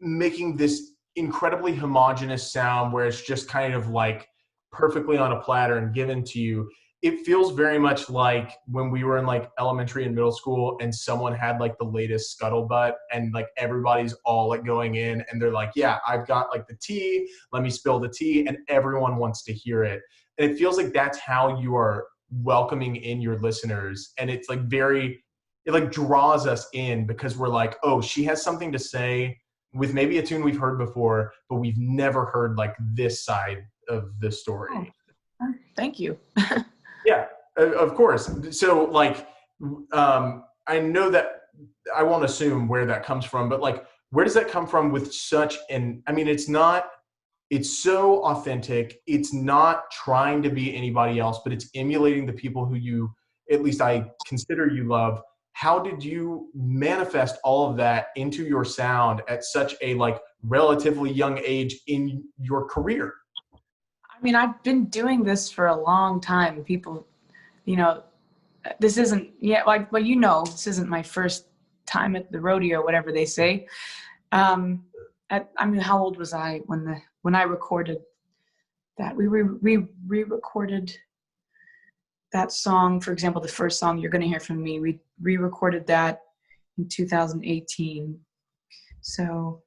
making this incredibly homogeneous sound where it's just kind of like perfectly on a platter and given to you. It feels very much like when we were in like elementary and middle school and someone had like the latest scuttlebutt and like everybody's all like going in and they're like, yeah, I've got like the tea, let me spill the tea, and everyone wants to hear it. And it feels like that's how you are welcoming in your listeners. And it's like it like draws us in because we're like, oh, she has something to say with maybe a tune we've heard before, but we've never heard like this side of the story. Oh, thank you. Yeah, of course. So like, I know that I won't assume where that comes from, but like, where does that come from with such I mean, it's so authentic. It's not trying to be anybody else, but it's emulating the people who you, at least I consider you love. How did you manifest all of that into your sound at such a like relatively young age in your career? I mean, I've been doing this for a long time. People, you know, this isn't this isn't my first time at the rodeo, whatever they say. I mean, how old was I when I recorded that? We re-recorded that song, for example, the first song you're going to hear from me. We re-recorded that in 2018. So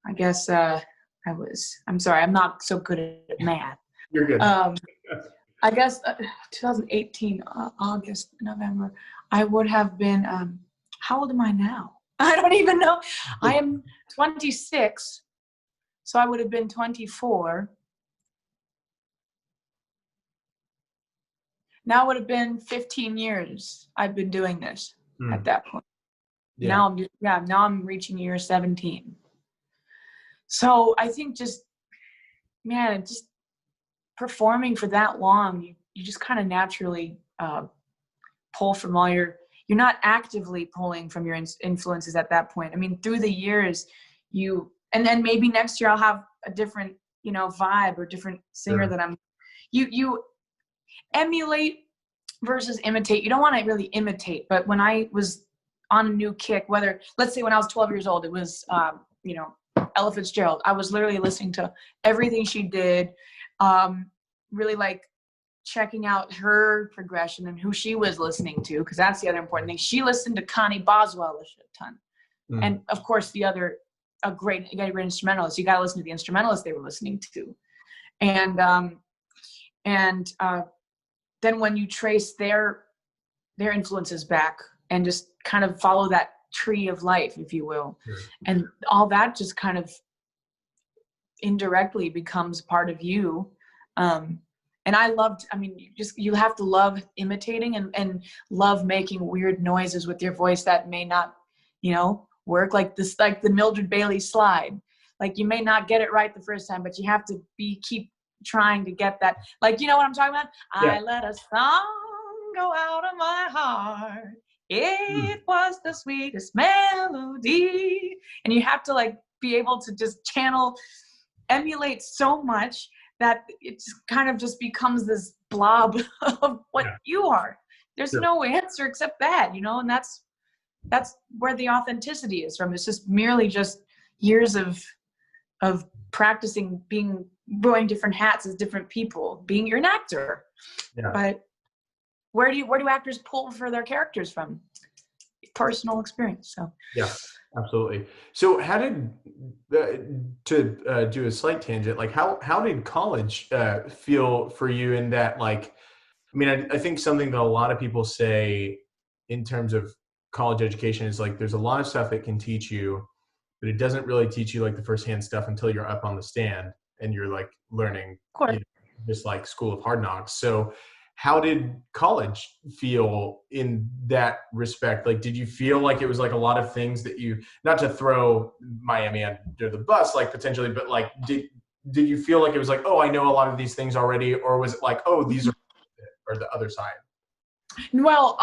I guess I'm sorry, I'm not so good at math. You're good. I guess 2018, August, November, I would have been, how old am I now? I don't even know. I am 26, so I would have been 24. Now it would have been 15 years I've been doing this at that point. Yeah. Now I'm reaching year 17. So I think just performing for that long, you just kind of naturally pull from all you're not actively pulling from your influences at that point. I mean, through the years, and then maybe next year I'll have a different, vibe or different singer that you emulate versus imitate. You don't want to really imitate, but when I was on a new kick, let's say when I was 12 years old, it was, Ella Fitzgerald. I was literally listening to everything she did, really like checking out her progression and who she was listening to, because that's the other important thing. She listened to Connie Boswell a shit ton. And of course, a great instrumentalist. You got to listen to the instrumentalist they were listening to. And then when you trace their influences back and just kind of follow that tree of life, if you will, and all that just kind of indirectly becomes part of you. And you have to love imitating and love making weird noises with your voice that may not, work, like the Mildred Bailey slide. Like, you may not get it right the first time, but you have to keep trying to get that. Like, you know what I'm talking about? Yeah. I let a song go out of my heart. It was the sweetest melody. And you have to be able to just emulate so much that it kind of just becomes this blob of what you are. There's no answer except that, and that's where the authenticity is from. It's just merely just years of practicing wearing different hats as different people, you're an actor. Yeah. But where do actors pull for their characters from? Personal experience. So yeah, absolutely. So how did to do a slight tangent, how did college feel for you in that, I think something that a lot of people say in terms of college education is there's a lot of stuff that can teach you, but it doesn't really teach you the firsthand stuff until you're up on the stand and you're learning, just like School of Hard Knocks. So how did college feel in that respect? Did you feel like it was a lot of things that you, not to throw Miami under the bus, potentially, but did you feel like it was oh, I know a lot of these things already? Or was it oh, these are the other side? Well,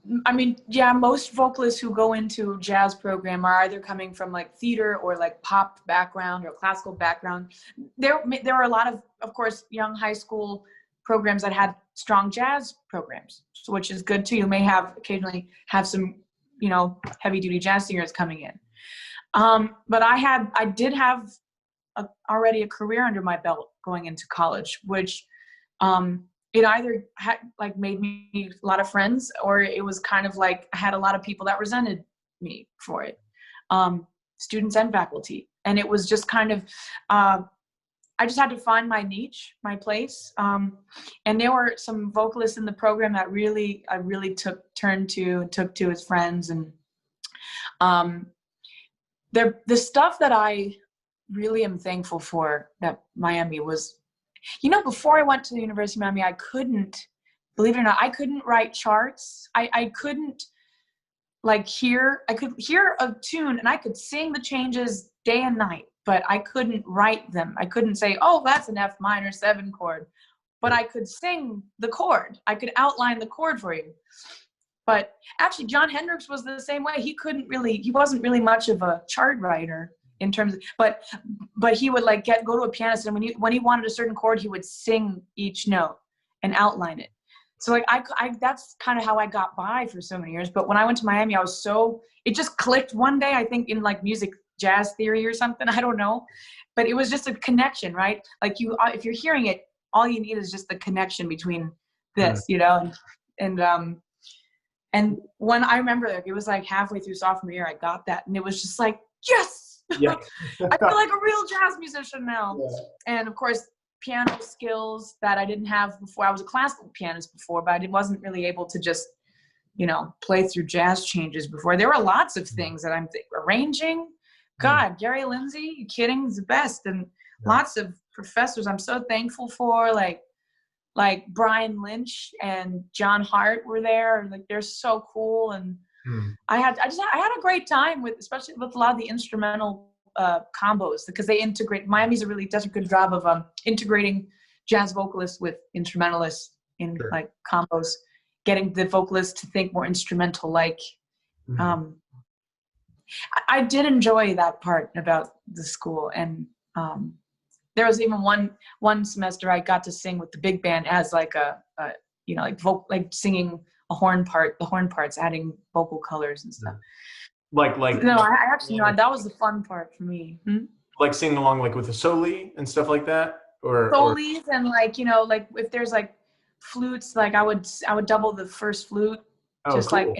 most vocalists who go into jazz program are either coming from theater or pop background or classical background. There are a lot of course, young high school programs that had strong jazz programs, which is good too. You may occasionally have some, heavy duty jazz singers coming in. But I did have already a career under my belt going into college, which it either had made me a lot of friends, or it was kind of I had a lot of people that resented me for it, students and faculty. And it was just kind of, I just had to find my niche, my place. And there were some vocalists in the program that I really took to as friends. And the stuff that I really am thankful for that Miami was, before I went to the University of Miami, I couldn't, believe it or not, I couldn't write charts. I couldn't I could hear a tune and I could sing the changes day and night, but I couldn't write them. I couldn't say, oh, that's an F minor 7 chord, but I could sing the chord. I could outline the chord for you. But actually, Jon Hendricks was the same way. He wasn't really much of a chart writer in terms of, but he would go to a pianist, and when he wanted a certain chord, he would sing each note and outline it. So I that's kind of how I got by for so many years. But when I went to Miami, it just clicked one day, I think, in music jazz theory or something. I don't know, but it was just a connection, right? If you're hearing it, all you need is just the connection between this, and when I remember it was halfway through sophomore year, I got that, and it was just yes. Yeah. I feel like a real jazz musician now. Yeah. And of course, piano skills that I didn't have before. I was a classical pianist before, but I wasn't really able to just, play through jazz changes before. There were lots of things that I'm arranging. God, Gary Lindsay, you kidding? He's the best. And lots of professors I'm so thankful for, like Brian Lynch and John Hart were there. They're so cool. And I had a great time especially with a lot of the instrumental combos, because they integrate. Miami's does a good job of integrating jazz vocalists with instrumentalists in combos, getting the vocalists to think more instrumental. I did enjoy that part about the school, and there was even one semester I got to sing with the big band as singing a horn part, the horn parts, adding vocal colors and stuff. No, I actually that was the fun part for me. Singing along with the soli and stuff like that. or Solies and like, you know, like if there's like flutes, like I would double the first flute, just cool.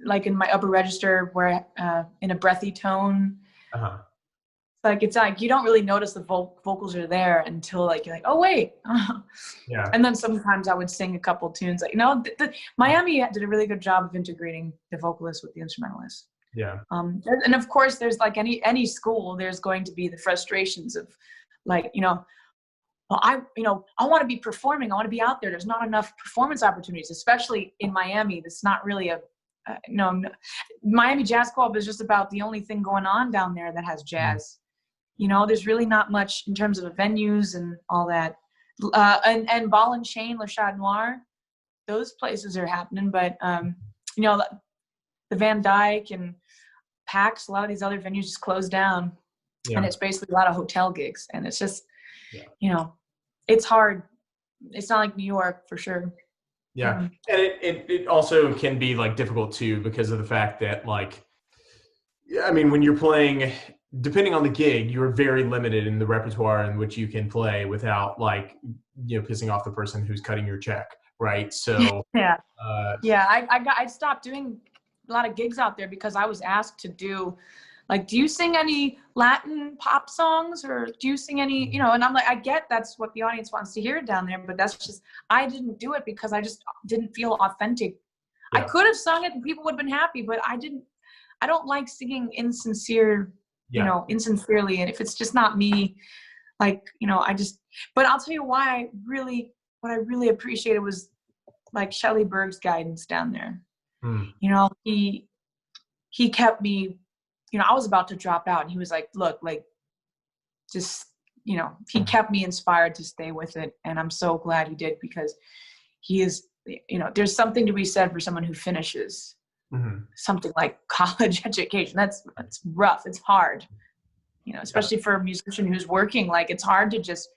like in my upper register where in a breathy tone. Uh-huh. Like it's like you don't really notice the vocals are there until like you're like, oh wait. Yeah. And then sometimes I would sing a couple tunes, like, you know, Miami did a really good job of integrating the vocalist with the instrumentalist. Yeah. And of course there's like any school, there's going to be the frustrations of like, you know, well, I want to be performing. I want to be out there. There's not enough performance opportunities, especially in Miami. That's not really Miami Jazz Club is just about the only thing going on down there that has jazz. You know, there's really not much in terms of venues and all that. And Ball and Chain, Le Chat Noir, those places are happening. But, you know, the Van Dyke and PAX, a lot of these other venues just closed down. Yeah. And it's basically a lot of hotel gigs. And it's just, you know, it's hard. It's not like New York for sure. Yeah. And it also can be like difficult too because of the fact that like, I mean, when you're playing, depending on the gig, you're very limited in the repertoire in which you can play without like, you know, pissing off the person who's cutting your check. Right. So I stopped doing a lot of gigs out there because I was asked to do like, do you sing any Latin pop songs or do you sing any, you know, and I'm like, I get that's what the audience wants to hear down there, but that's just, I didn't do it because I just didn't feel authentic. Yeah. I could have sung it and people would have been happy, but I don't like singing insincere, you know, insincerely. And if it's just not me, like, you know, but I'll tell you why what I really appreciated was like Shelley Berg's guidance down there. You know, he kept me, you know, I was about to drop out and he was like, look, like, just, you know, he kept me inspired to stay with it. And I'm so glad he did because he is, you know, there's something to be said for someone who finishes something like college education. That's rough. It's hard, you know, especially for a musician who's working, like it's hard to just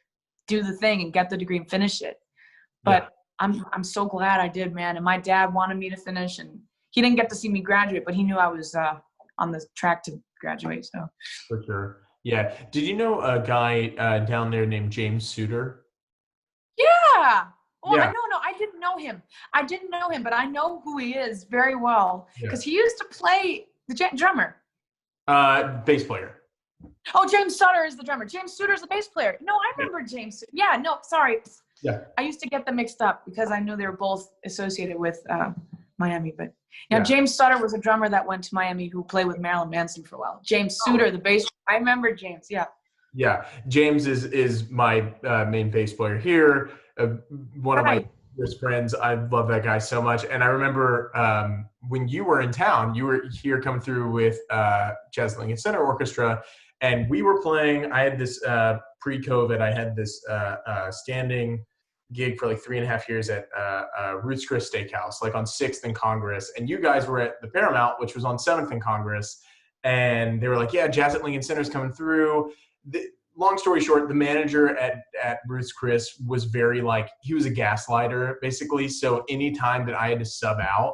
do the thing and get the degree and finish it. But I'm so glad I did, man. And my dad wanted me to finish and he didn't get to see me graduate, but he knew I was, on the track to graduate. So for sure. Yeah. Did you know a guy down there named James Suter? Yeah. Well, no, I didn't know him, but I know who he is very well because he used to play the drummer. Bass player. Oh, James Sutter is the drummer. James Suter is the bass player. No, I remember James. Yeah, no, sorry. Yeah. I used to get them mixed up because I knew they were both associated with Miami, but James Sutter was a drummer that went to Miami who played with Marilyn Manson for a while. James Suter, the bass. I remember James. Yeah. Yeah. James is my main bass player here. One of my dearest friends. I love that guy so much. And I remember when you were in town, you were here coming through with Jazz Lincoln Center Orchestra, and we were playing. I had this pre-COVID. I had this standing gig for like 3.5 years at Ruth's Chris Steakhouse, like on 6th and Congress. And you guys were at the Paramount, which was on 7th and Congress. And they were like, yeah, Jazz at Lincoln Center's coming through. Long story short, the manager at Ruth's Chris was very like, he was a gaslighter basically. So anytime that I had to sub out,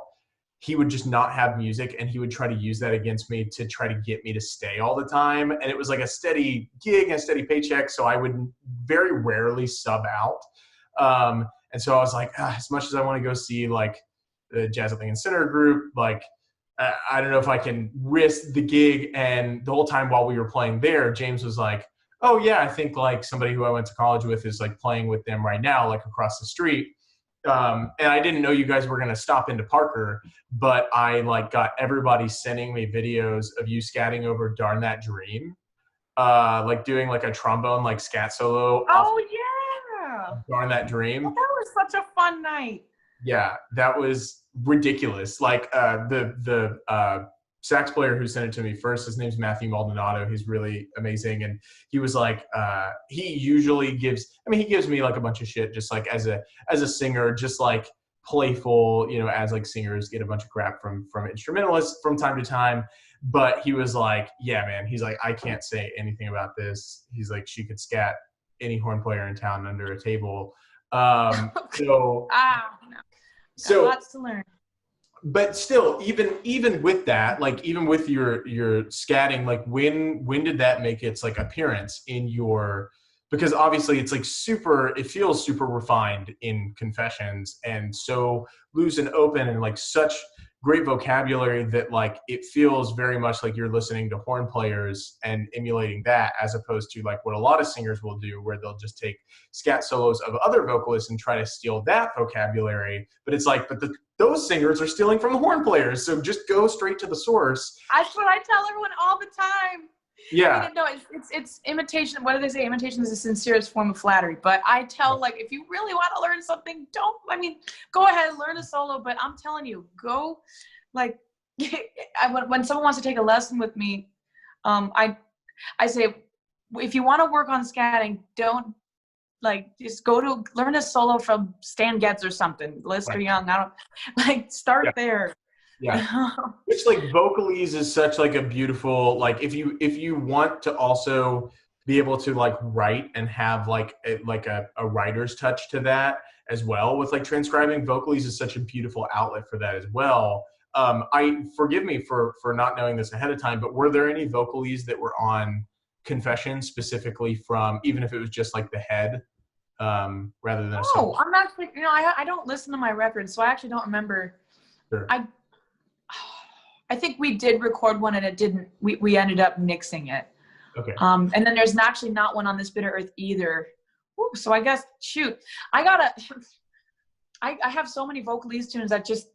he would just not have music and he would try to use that against me to try to get me to stay all the time. And it was like a steady gig and a steady paycheck. So I would very rarely sub out. And so I was like, as much as I want to go see like the Jazz at Lincoln Center group, like, I don't know if I can risk the gig. And the whole time while we were playing there, James was like, oh yeah, I think like somebody who I went to college with is like playing with them right now, like across the street. And I didn't know you guys were going to stop into Parker, but I like got everybody sending me videos of you scatting over Darn That Dream, like doing like a trombone, like scat solo. Oh yeah. Darn That Dream. Well, that was such a fun night. Yeah, that was ridiculous. Like the sax player who sent it to me first, his name's Matthew Maldonado. He's really amazing. And he was like, he usually gives me like a bunch of shit, just like as a singer, just like playful, you know, as like singers get a bunch of crap from instrumentalists from time to time. But he was like, yeah, man, he's like, I can't say anything about this. He's like, she could scat any horn player in town under a table. So lots to learn. But still, even with that, like even with your scatting, like when did that make its like appearance in your because obviously it's like it feels super refined in Confessions, and so loose and open, and like such great vocabulary that like it feels very much like you're listening to horn players and emulating that, as opposed to like what a lot of singers will do, where they'll just take scat solos of other vocalists and try to steal that vocabulary. But it's like, those singers are stealing from the horn players, so just go straight to the source. That's what I tell everyone all the time. Yeah. I mean, no, it's imitation. What do they say? Imitation is the sincerest form of flattery. But I tell, like, if you really want to learn something, go ahead and learn a solo. But I'm telling you, go, like, when someone wants to take a lesson with me, I say, if you want to work on scatting, don't, like, just learn a solo from Stan Getz or something. Lister Young, start there. Yeah. Which, like, vocalese is such like a beautiful, like, if you want to also be able to like write and have like a writer's touch to that as well with like transcribing, vocalese is such a beautiful outlet for that as well. Forgive me for not knowing this ahead of time, but were there any vocalese that were on Confession specifically from, even if it was just like the head, rather than a solo? I'm actually, I don't listen to my records, so I actually don't remember. Sure. I think we did record one and it didn't, we ended up mixing it. Okay. And then there's actually not one on This Bitter Earth either. Ooh, so I guess, I have so many vocalese tunes that just,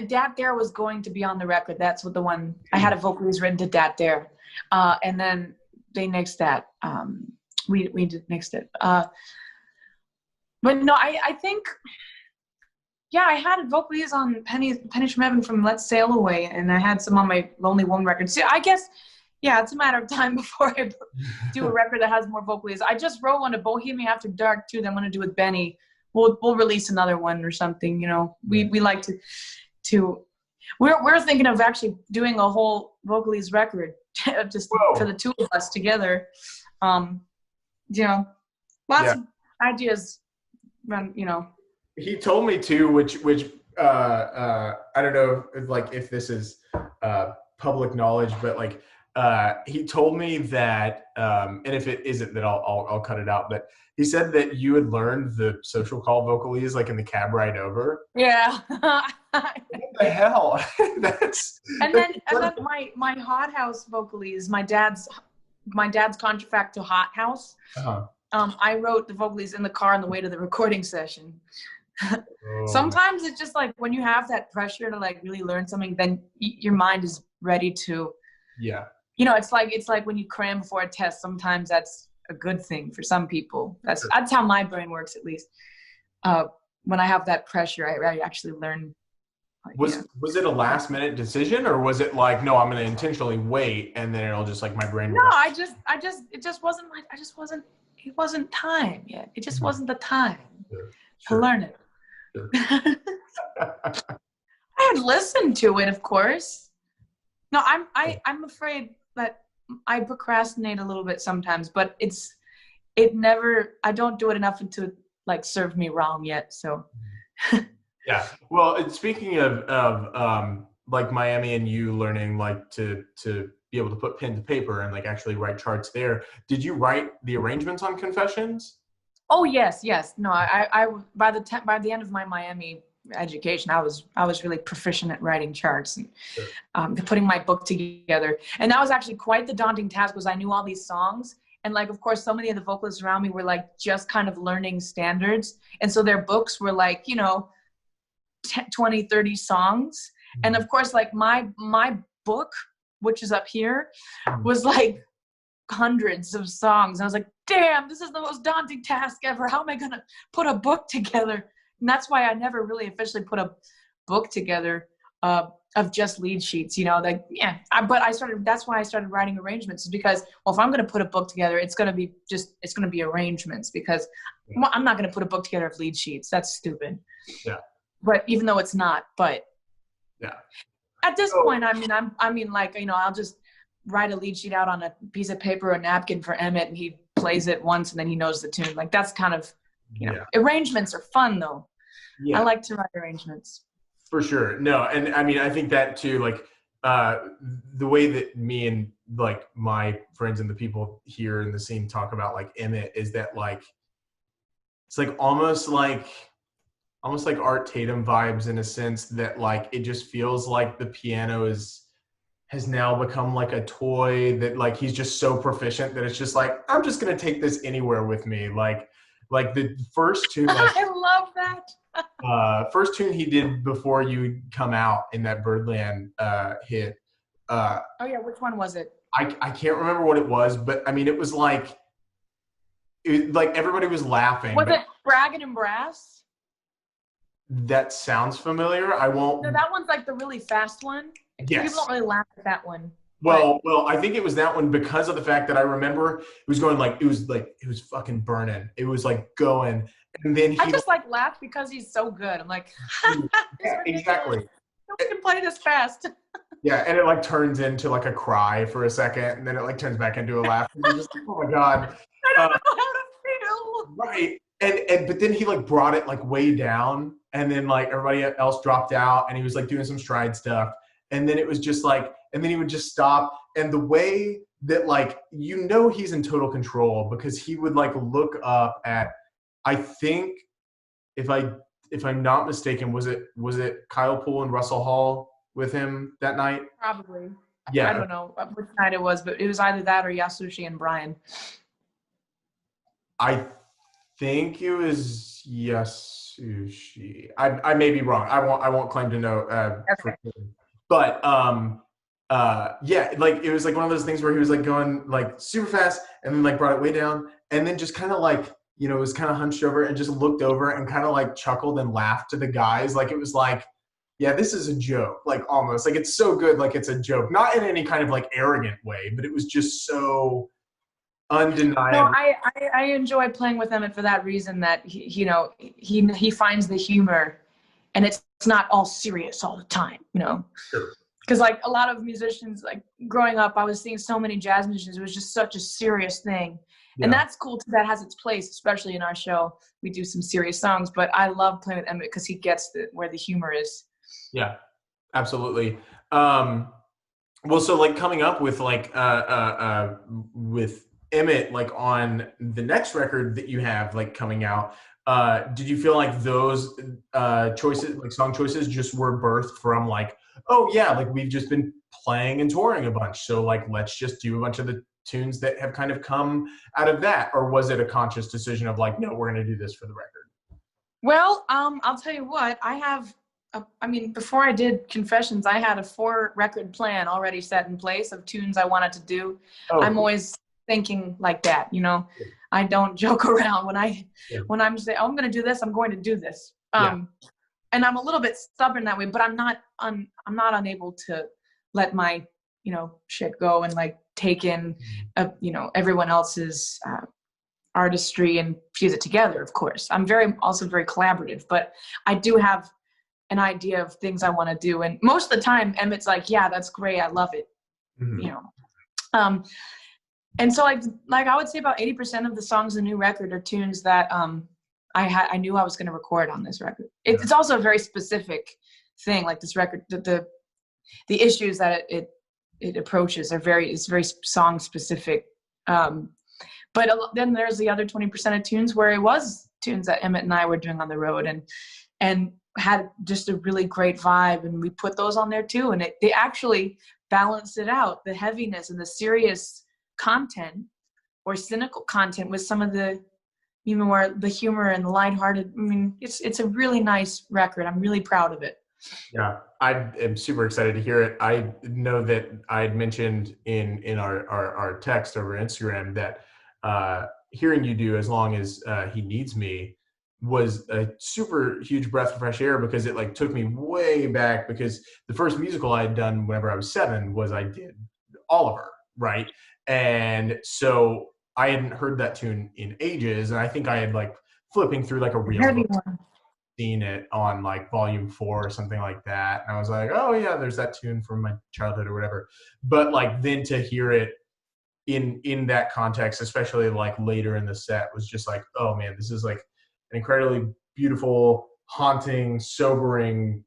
Dat Dare was going to be on the record. That's what the one, I had a vocalese written to Dat Dare. And then they nixed that. We nixed it. But no, I think, yeah, I had vocalies on Pennies from Heaven from Let's Sail Away, and I had some on my Lonely Woman record. So I guess, yeah, it's a matter of time before I do a record that has more vocalies. I just wrote one to Bohemia After Dark, too, that I'm going to do with Benny. We'll release another one or something, We like to we're thinking of actually doing a whole vocalies record just for the two of us together. Lots of ideas, He told me too, which I don't know if this is public knowledge, but like he told me that, and if it isn't, then I'll cut it out. But he said that you had learned the social call vocalese like in the cab ride over. Yeah. What the hell? And then my Hot House vocalese, my dad's contract to Hot House. Uh-huh. I wrote the vocalese in the car on the way to the recording session. Sometimes it's just like when you have that pressure to like really learn something, then your mind is ready to. Yeah. It's like when you cram before a test. Sometimes that's a good thing for some people. That's how my brain works, at least. When I have that pressure, I actually learn. Was it a last minute decision, or was it like, no, I'm going to intentionally wait, and then it'll just like my brain? No, it just wasn't like it wasn't time yet. It just wasn't the time to learn it. Sure. I had listened to it, of course. No, I'm afraid that I procrastinate a little bit sometimes, but I don't do it enough to like serve me wrong yet. So. Yeah. Well, speaking of like Miami and you learning like to be able to put pen to paper and like actually write charts there, did you write the arrangements on Confessions? Oh yes. No, I by the end of my Miami education, I was really proficient at writing charts and putting my book together. And that was actually quite the daunting task, because I knew all these songs. And like, of course, so many of the vocalists around me were like just kind of learning standards. And so their books were like, 20, 30 songs. And of course, like my book, which is up here, was like hundreds of songs. I was like, damn, this is the most daunting task ever. How am I going to put a book together? And that's why I never really officially put a book together of just lead sheets, but that's why I started writing arrangements, is because, well, if I'm going to put a book together, it's going to be arrangements, because I'm not going to put a book together of lead sheets. That's stupid. Yeah. But even though it's not, but yeah, at this point, I'll just write a lead sheet out on a piece of paper or a napkin for Emmett, and he plays it once and then he knows the tune. Like, that's kind of, arrangements are fun though. Yeah. I like to write arrangements. For sure. No. And I mean, I think that too, like the way that me and like my friends and the people here in the scene talk about like Emmett is that like it's like almost like Art Tatum vibes in a sense that like it just feels like the piano has now become like a toy that like he's just so proficient that it's just like I'm just gonna take this anywhere with me. Like the first tune like, I love that. first tune he did before you come out in that Birdland hit. Oh yeah, which one was it? I can't remember what it was, but I mean it was like everybody was laughing. Was it Braggin' and Brass? That sounds familiar. I won't. No, that one's like the really fast one. Yes. People don't really laugh at that one. Well, I think it was that one because of the fact that I remember it was going it was fucking burning. It was like going, and then I just like laugh because he's so good. I'm like, yeah, exactly. Nobody can play this fast. Yeah, and it like turns into like a cry for a second, and then it like turns back into a laugh. And you're just like, oh my god. I don't know how to feel. Right. And but then he like brought it like way down, and then like everybody else dropped out, and he was like doing some stride stuff, and then it was just like, and then he would just stop, and the way that like he's in total control because he would like look up at, I think if I'm not mistaken, was it Kyle Poole and Russell Hall with him that night? Probably. Yeah. I don't know which night it was, but it was either that or Yasushi and Brian. I think it was Yasushi. I may be wrong. I won't claim to know. Okay. But yeah, like it was like one of those things where he was like going like super fast and then like brought it way down and then just kind of like was kind of hunched over and just looked over and kind of like chuckled and laughed to the guys like it was like, yeah, this is a joke, like almost like it's so good, like it's a joke, not in any kind of like arrogant way, but it was just so undeniable. No, I enjoy playing with Emmett for that reason that he finds the humor, and it's not all serious all the time, Sure. Because like a lot of musicians, like growing up, I was seeing so many jazz musicians. It was just such a serious thing, and that's cool too. That has its place, especially in our show. We do some serious songs, but I love playing with Emmett because he gets where the humor is. Yeah, absolutely. Well, so like coming up with like with Emmett, like on the next record that you have like coming out, did you feel like those choices, like song choices, just were birthed from like, oh yeah, like we've just been playing and touring a bunch, so like let's just do a bunch of the tunes that have kind of come out of that, or was it a conscious decision of like, no, we're going to do this for the record? Well, I'll tell you what, before I did Confessions, I had a 4-record plan already set in place of tunes I wanted to do. Oh. I'm always thinking like that, I don't joke around when I'm saying, oh, I'm going to do this, I'm going to do this. And I'm a little bit stubborn that way, but I'm not unable to let my, shit go and like take in, everyone else's artistry and fuse it together. Of course, I'm also very collaborative, but I do have an idea of things I want to do. And most of the time, Emmett's like, yeah, that's great. I love it. Mm-hmm. And so like I would say about 80% of the songs in the new record are tunes that I knew I was going to record on this record. It's also a very specific thing. Like this record, the issues that it approaches it's very song specific. But then there's the other 20% of tunes where it was tunes that Emmett and I were doing on the road and had just a really great vibe, and we put those on there too. And they actually balanced it out, the heaviness and the serious content or cynical content with some of the more the humor and the lighthearted. I mean, it's a really nice record. I'm really proud of it. Yeah, I am super excited to hear it. I know that I had mentioned in our text over Instagram that hearing you do As Long As He Needs Me was a super huge breath of fresh air, because it like took me way back, because the first musical I had done whenever I was 7 was I did Oliver, right? And so I hadn't heard that tune in ages, and I think I had like flipping through like a reel, seen it on like volume 4 or something like that, and I was like, oh yeah, there's that tune from my childhood or whatever. But like then to hear it in that context, especially like later in the set, was just like, oh man, this is like an incredibly beautiful, haunting, sobering,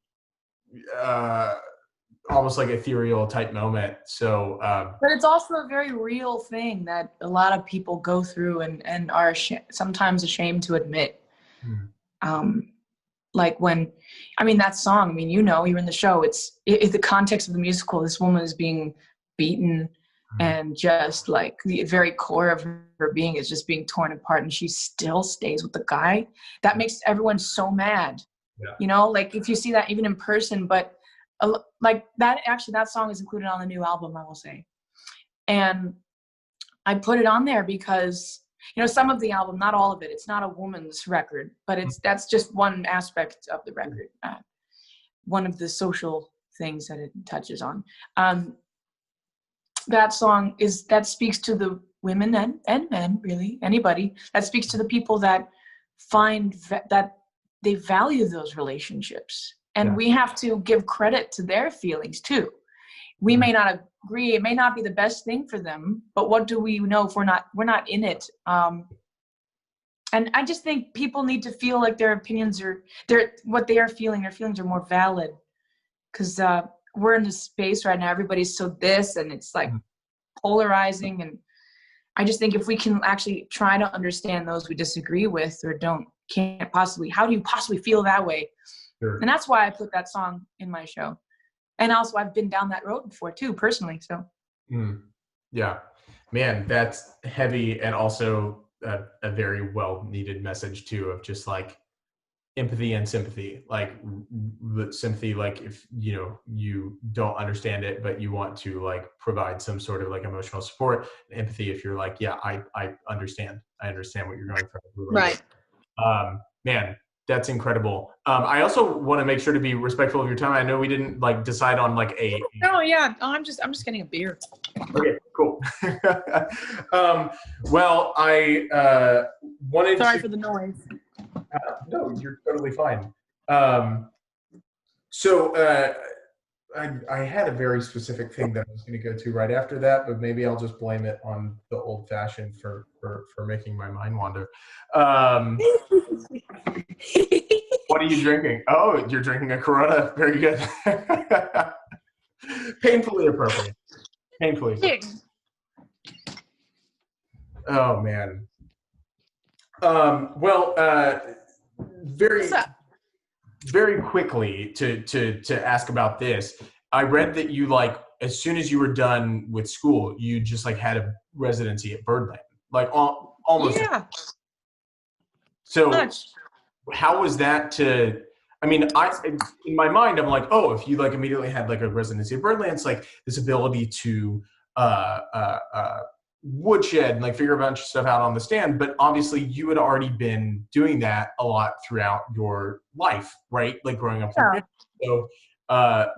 almost like ethereal type moment. So, but it's also a very real thing that a lot of people go through and are sometimes ashamed to admit. Like when, I mean, that song, I mean, you know, you're in the show, it's the context of the musical, this woman is being beaten and just like the very core of her being is just being torn apart, and she still stays with the guy. That makes everyone so mad. You know, like if you see that even in person, but like that, actually that song is included on the new album, I will say. And I put it on there because, you know, some of the album, not all of it, it's not a woman's record, but that's just one aspect of the record. One of the social things that it touches on. That song that speaks to the women and men, really, anybody, that speaks to the people that find that they value those relationships. And we have to give credit to their feelings too. We may not agree, it may not be the best thing for them, but what do we know if we're not in it? And I just think people need to feel like their opinions what they are feeling, their feelings are more valid. Because we're in this space right now, everybody's so this, and it's like polarizing. And I just think if we can actually try to understand those we disagree with or how do you possibly feel that way? Sure. And that's why I put that song in my show. And also I've been down that road before too, personally. So. Yeah, man, that's heavy. And also a very well needed message too, of just like empathy and sympathy, like sympathy, like if, you know, you don't understand it, but you want to like provide some sort of like emotional support. Empathy, if you're like, yeah, I understand what you're going through. Right. Man, that's incredible. I also want to make sure to be respectful of your time. I know we didn't like decide on like a. No, yeah. I'm just getting a beer. Okay, cool. Well, I wanted Sorry for the noise. No, you're totally fine. So I had a very specific thing that I was going to go to right after that, but maybe I'll just blame it on the old fashioned for making my mind wander. What are you drinking? Oh, you're drinking a Corona. Very good. Painfully appropriate. Painfully appropriate. Oh man. Very quickly to ask about this. I read that you like, as soon as you were done with school, you just like had a residency at Birdland, like almost. Yeah. So how was that I mean, in my mind, I'm like, oh, if you like immediately had like a residency at Birdland, it's like this ability to woodshed and like figure a bunch of stuff out on the stand. But obviously you had already been doing that a lot throughout your life, right? Like growing up. Yeah. So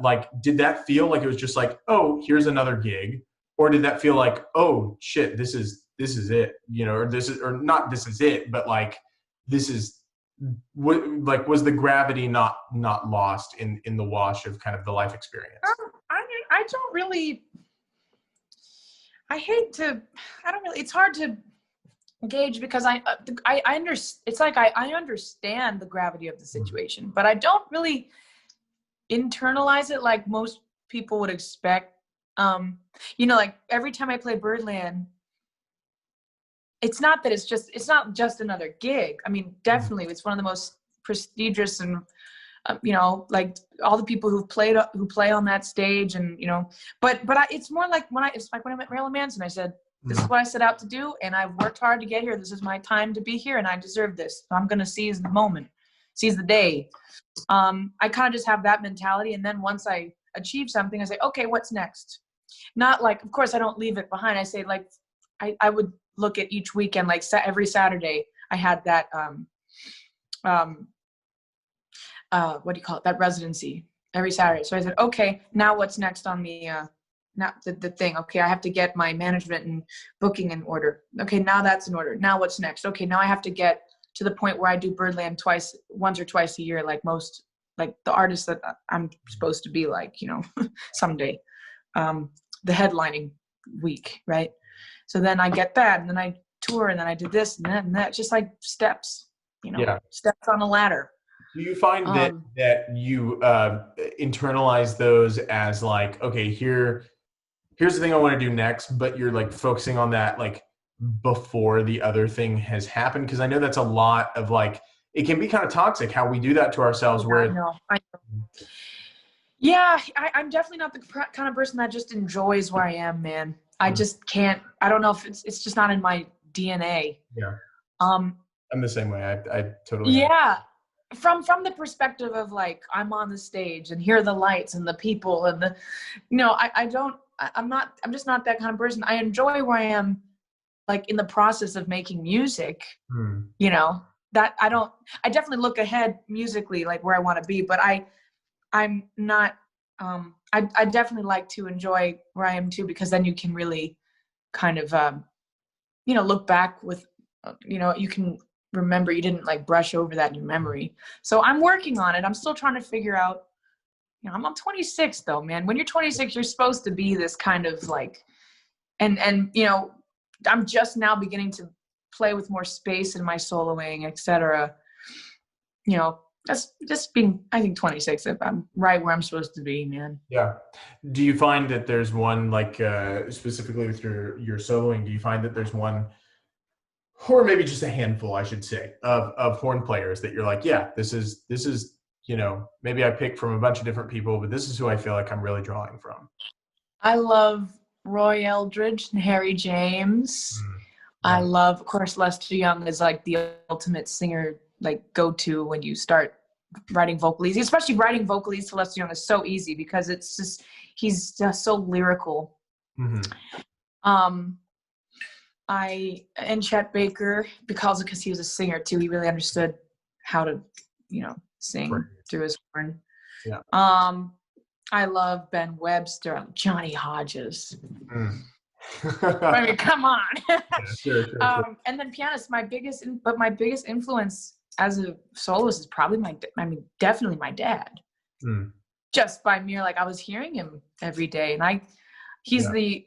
like, did that feel like it was just like, oh, here's another gig? Or did that feel like, oh shit, this is it, you know, or not this is it, but like, this is like, was the gravity not lost in the wash of kind of the life experience? I don't really, it's hard to gauge because I understand the gravity of the situation, but I don't really internalize it like most people would expect. You know, like every time I play Birdland, it's not just another gig. I mean, definitely it's one of the most prestigious and you know, like all the people who play on that stage, and you know, but it's more like when I met Marilyn Manson, I said, this is what I set out to do, and I've worked hard to get here. This is my time to be here, and I deserve this. So I'm going to seize the moment, seize the day. I kind of just have that mentality, and then once I achieve something, I say, okay, what's next? Not like, of course, I don't leave it behind. I say, like, I would look at each weekend, like every Saturday, I had that what do you call it? That residency every Saturday. So I said, okay, now what's next on the thing? Okay, I have to get my management and booking in order. Okay, now that's in order. Now what's next? Okay, now I have to get to the point where I do Birdland once or twice a year, like most, like the artists that I'm supposed to be like, you know, someday, the headlining week, right? So then I get that, and then I tour, and then I do this and that, just like steps, you know, steps on a ladder. Do you find that Um, you internalize those as like, okay, here's the thing I want to do next, but you're like focusing on that like before the other thing has happened? Because I know that's a lot of like, it can be kind of toxic how we do that to ourselves. yeah, I Where know. Yeah, I'm definitely not the kind of person that just enjoys where I am, man. I just can't. I don't know if it's just not in my DNA. yeah, Um, I'm the same way. I totally am. yeah, from the perspective of like I'm on the stage and here are the lights and the people and the, I don't. I'm not. I'm just not that kind of person. I enjoy where I am, like in the process of making music. Hmm. That I don't. I definitely look ahead musically, like where I want to be, but I'm not, I definitely like to enjoy where I am too, because then you can really kind of, look back with, you can remember, you didn't like brush over that in your memory. So I'm working on it. I'm still trying to figure out, I'm 26 though, man. When you're 26, you're supposed to be this kind of like, and I'm just now beginning to play with more space in my soloing, etc. That's just being, I think 26, if I'm right where I'm supposed to be, man. Yeah. Do you find that there's one like specifically with your soloing? Do you find that there's one, or maybe just a handful, I should say, of horn players that you're like, yeah, this is maybe I picked from a bunch of different people, but this is who I feel like I'm really drawing from. I love Roy Eldridge and Harry James. I love, of course, Lester Young is like the ultimate singer, like go-to when you start writing vocalists, especially writing vocalists to Lester Young is so easy because he's just so lyrical. Mm-hmm. And Chet Baker, because he was a singer too, he really understood how to, sing through his horn. Yeah. I love Ben Webster, Johnny Hodges. Mm. I mean, come on. Yeah, sure. And then pianist, my biggest influence as a soloist is probably definitely my dad. Mm. Just by mere, like I was hearing him every day, and he's the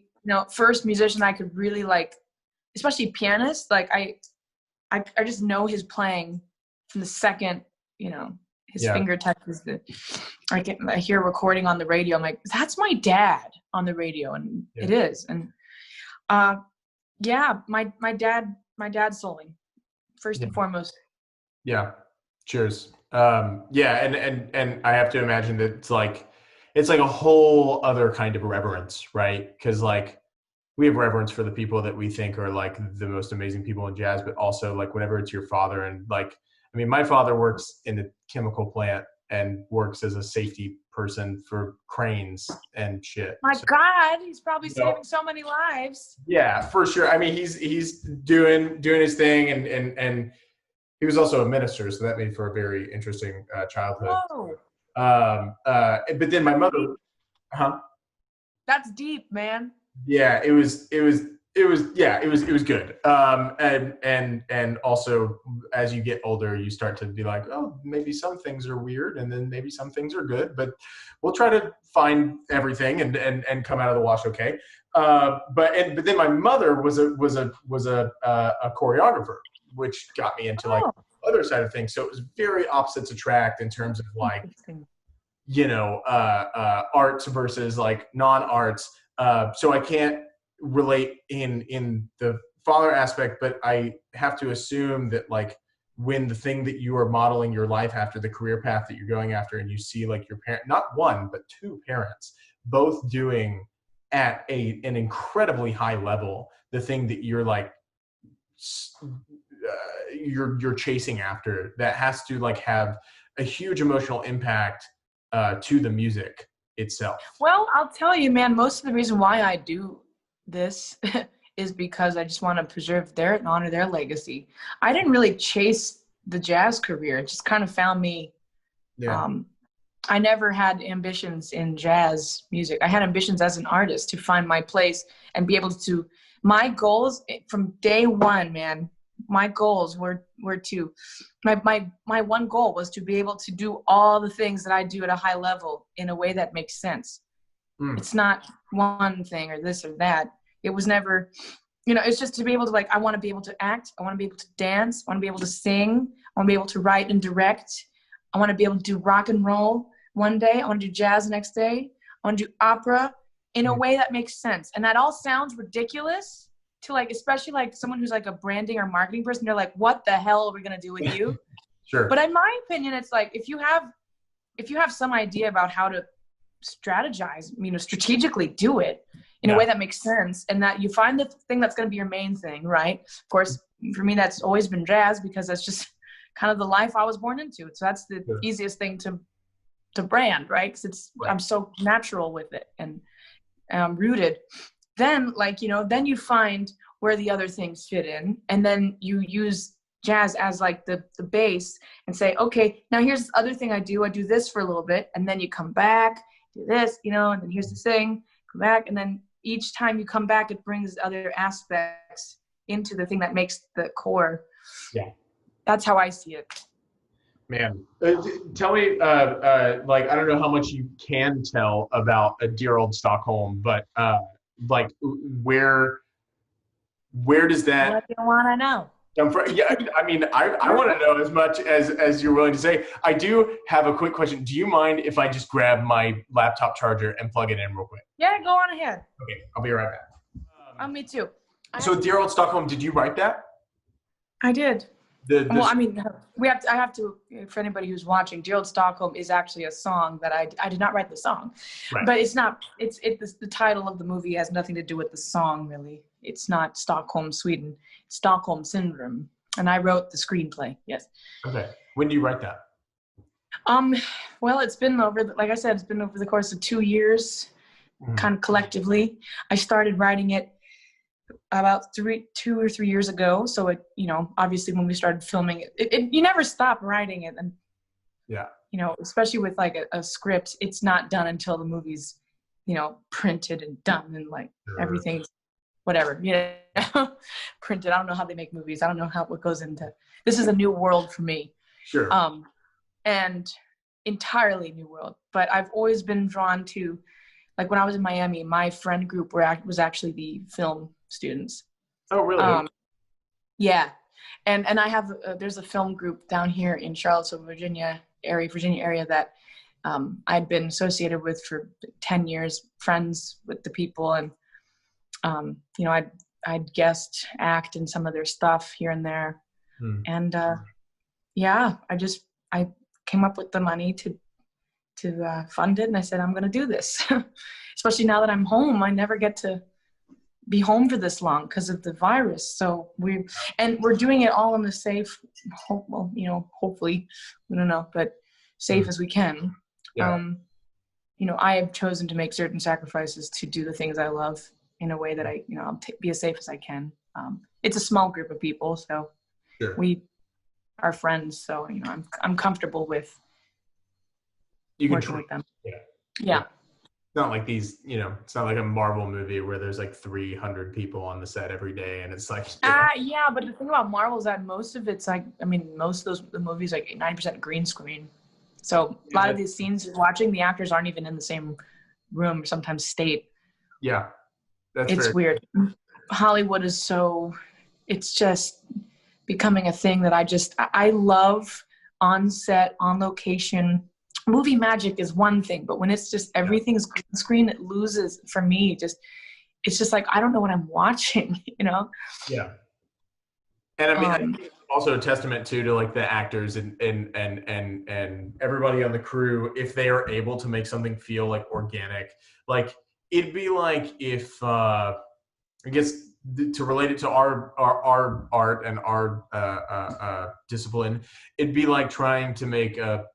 first musician I could really like, especially pianist. Like I just know his playing from the second his finger touches I hear a recording on the radio. I'm like, that's my dad on the radio, and it is. And my dad's soloing first and foremost. Yeah. Cheers. And I have to imagine that it's like a whole other kind of reverence, right? Because like we have reverence for the people that we think are like the most amazing people in jazz, but also like whenever it's your father, and like, I mean, my father works in the chemical plant and works as a safety person for cranes and shit. God, he's probably saving so many lives. Yeah, for sure. I mean, he's doing his thing, and he was also a minister, so that made for a very interesting childhood. Whoa. But then my mother, That's deep, man. Yeah, it was good. And also as you get older, you start to be like, oh, maybe some things are weird, and then maybe some things are good, but we'll try to find everything and come out of the wash okay. But then my mother was a choreographer, which got me into like the other side of things. So it was very opposites attract in terms of like, arts versus like non-arts. So I can't relate in the father aspect, but I have to assume that like when the thing that you are modeling your life after, the career path that you're going after, and you see like your parent, not one, but two parents, both doing at an incredibly high level, the thing that you're like, you're chasing after, that has to like have a huge emotional impact to the music itself. Well, I'll tell you, man, most of the reason why I do this is because I just want to preserve and honor their legacy. I didn't really chase the jazz career. It just kind of found me. Yeah. I never had ambitions in jazz music. I had ambitions as an artist to find my place and be able to, my goals from day one, man, my goals were to, my one goal was to be able to do all the things that I do at a high level in a way that makes sense. It's not one thing or this or that. It was never, it's just to be able to like, I want to be able to act. I want to be able to dance. I want to be able to sing. I want to be able to write and direct. I want to be able to do rock and roll one day. I want to do jazz the next day. I want to do opera in a way that makes sense. And that all sounds ridiculous to like, especially like someone who's like a branding or marketing person. They're like, what the hell are we going to do with you? Sure. But in my opinion, it's like, if you have some idea about how to strategize, strategically do it in a way that makes sense, and that you find the thing that's going to be your main thing, right? Of course, for me, that's always been jazz, because that's just kind of the life I was born into. So that's the easiest thing to brand, right? Because I'm so natural with it and rooted. Then then you find where the other things fit in, and then you use jazz as like the base and say, okay, now here's this other thing I do this for a little bit, and then you come back, do this, and then here's this thing, come back, and then each time you come back, it brings other aspects into the thing that makes the core. Yeah. That's how I see it. Man, tell me, like, I don't know how much you can tell about a dear old Stockholm, but like, where does that? What do you want to know? Yeah, I mean, I want to know as much as you're willing to say. I do have a quick question. Do you mind if I just grab my laptop charger and plug it in real quick? Yeah, go on ahead. Okay, I'll be right back. Me too. So, dear old Stockholm, did you write that? I did. I have to, for anybody who's watching, Dear Old Stockholm is actually a song that I did not write the song, right. But it's not, the title of the movie has nothing to do with the song, really. It's not Stockholm, Sweden, it's Stockholm Syndrome. And I wrote the screenplay, yes. Okay. When do you write that? Well, it's been over the course of 2 years, kind of collectively. I started writing it about 2 or 3 years ago. So it, obviously when we started filming it, you never stop writing it. And, especially with like a script, it's not done until the movie's, printed and done and like everything's whatever, printed. I don't know how they make movies. I don't know what goes into, this is a new world for me. Sure. And entirely new world, but I've always been drawn to, like when I was in Miami, my friend group was actually the film students. Oh, really? Yeah. And I have, there's a film group down here in Charlottesville, Virginia area that I'd been associated with for 10 years, friends with the people. And, I'd guest act in some of their stuff here and there. And I came up with the money to fund it. And I said, I'm going to do this, especially now that I'm home. I never get to be home for this long because of the virus. So we're doing it all in the safe, hopefully, we don't know, but safe as we can. Yeah. I have chosen to make certain sacrifices to do the things I love in a way that I'll be as safe as I can. It's a small group of people, so sure. We are friends. So, I'm comfortable with working with them. Yeah. It's not like it's not like a Marvel movie where there's like 300 people on the set every day and it's like. Yeah, but the thing about Marvel is that most of it's like, most of the movies, like 90% green screen. So a lot of these scenes you're watching, the actors aren't even in the same room, sometimes state. Yeah. It's weird. Hollywood is it's just becoming a thing that I love on set, on location. Movie magic is one thing, but when it's just everything's green screen, it loses for me. It's just like I don't know what I'm watching, Yeah. And I think it's also a testament to like the actors and everybody on the crew, if they are able to make something feel like organic. Like it'd be like if I guess to relate it to our art and our discipline, it'd be like trying to make a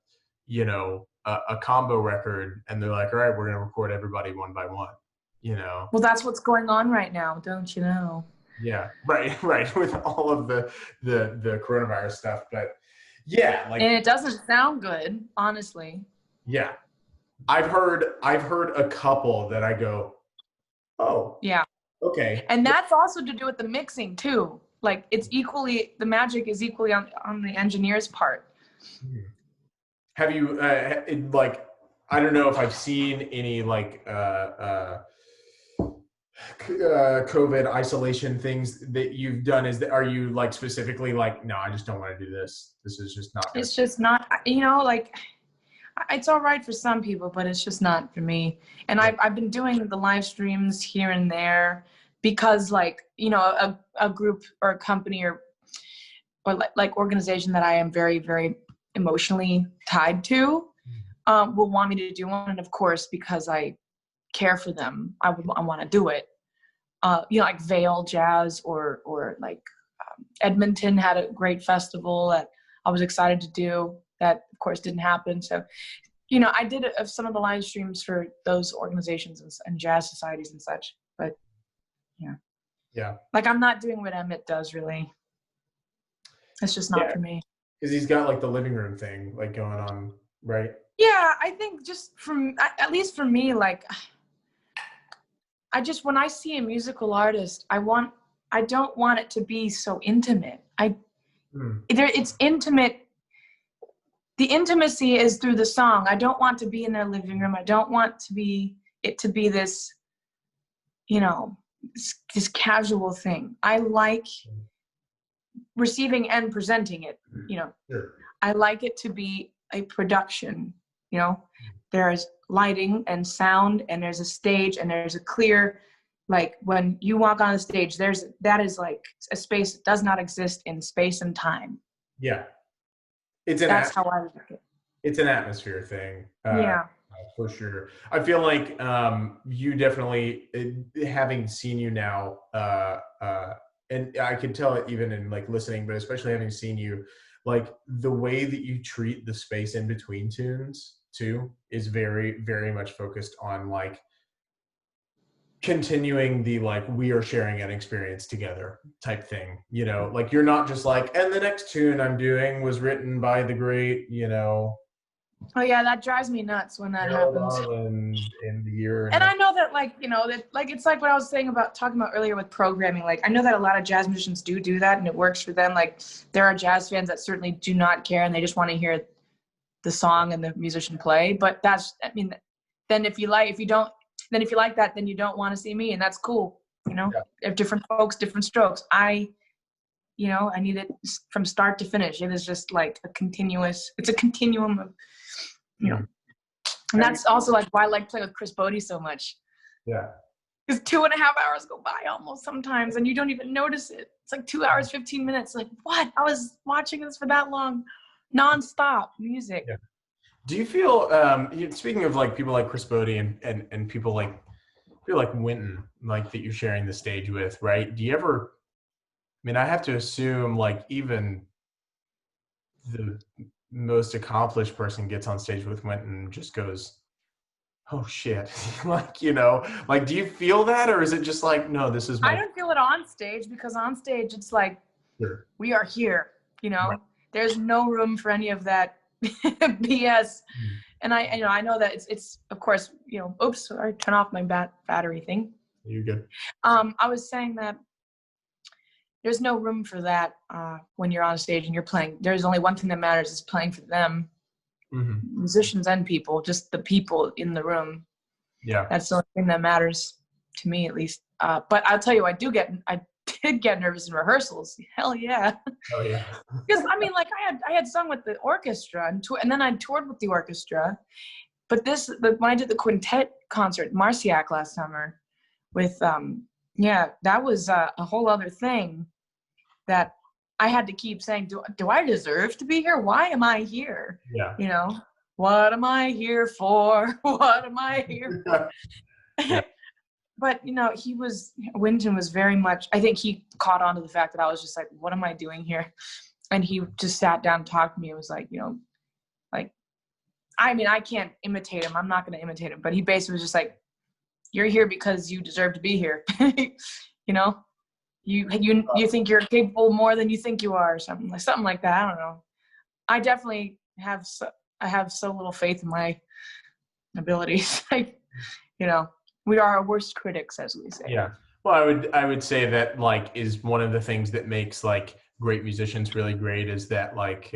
combo record and they're like, all right, we're going to record everybody one by one, Well, that's what's going on right now. Don't you know? Yeah. Right. With all of the coronavirus stuff, but yeah. And it doesn't sound good, honestly. Yeah. I've heard a couple that I go, oh yeah. Okay. And that's also to do with the mixing too. Like the magic is equally on the engineer's part. Have you, I don't know if I've seen any COVID isolation things that you've done? Are you like specifically like, no, I just don't want to do this. This is just not good. It's just not, like, it's all right for some people, but it's just not for me. And I've been doing the live streams here and there because, like, a group or a company or like organization that I am very, very emotionally tied to will want me to do one. And of course, because I care for them, I want to do it. Like Vale Jazz or like Edmonton had a great festival that I was excited to do. That of course didn't happen. So, I did some of the live streams for those organizations and jazz societies and such. But yeah, like I'm not doing what Emmett does really. It's just not for me. Because he's got like the living room thing like going on, right? Yeah, I think just at least for me, like when I see a musical artist, I don't want it to be so intimate. It's intimate. The intimacy is through the song. I don't want to be in their living room. I don't want it to be this, this casual thing. I like receiving and presenting it, Sure. I like it to be a production, there's lighting and sound and there's a stage and there's a clear, like when you walk on the stage, that is like a space that does not exist in space and time. Yeah. That's how I like it. It's an atmosphere thing. Yeah. For sure. I feel like you definitely, having seen you now, and I could tell it even in like listening, but especially having seen you, like the way that you treat the space in between tunes too is very, very much focused on like continuing the like we are sharing an experience together type thing, like you're not just like, and the next tune I'm doing was written by the great, Oh yeah, that drives me nuts when that happens. In the year, and I know that, like, that, like, it's like what I was talking about earlier with programming. Like, I know that a lot of jazz musicians do that, and it works for them. Like, there are jazz fans that certainly do not care, and they just want to hear the song and the musician play. But then if you like that, then you don't want to see me, and that's cool. If different folks, different strokes. I need it from start to finish. It is just like it's a continuum of, and that's also like why I like playing with Chris Bodie so much. Yeah. Because 2.5 hours go by almost sometimes and you don't even notice it. It's like 2 hours, 15 minutes. Like, what? I was watching this for that long, nonstop music. Yeah. Do you feel, speaking of like people like Chris Bodie and people like Wynton, like that you're sharing the stage with, right? Do you ever, I have to assume like even the most accomplished person gets on stage with Wynton and just goes, oh shit. like, like, do you feel that? Or is it just like, no, this is I don't feel it on stage because on stage it's like, sure. We are here, Right. There's no room for any of that BS. And I know that it's of course, oops, sorry, turn off my battery thing. You're good. I was saying that there's no room for that when you're on stage and you're playing. There's only one thing that matters is playing for them, musicians and people, just the people in the room. Yeah. That's the only thing that matters to me, at least. But I'll tell you, I did get nervous in rehearsals. Hell yeah. Oh yeah. Because like I had sung with the orchestra and then I toured with the orchestra. But when I did the quintet concert, Marciac last summer with, that was a whole other thing that I had to keep saying, do I deserve to be here? Why am I here? Yeah. What am I here for? What am I here for? Yeah. But, Wynton was very much, I think he caught on to the fact that I was just like, what am I doing here? And he just sat down and talked to me. It was like, I can't imitate him. I'm not going to imitate him. But he basically was just like, you're here because you deserve to be here. You think you're capable more than you think you are, or something like that. I don't know. I definitely have so little faith in my abilities. We are our worst critics, as we say. Yeah. Well, I would say that like is one of the things that makes like great musicians really great is that like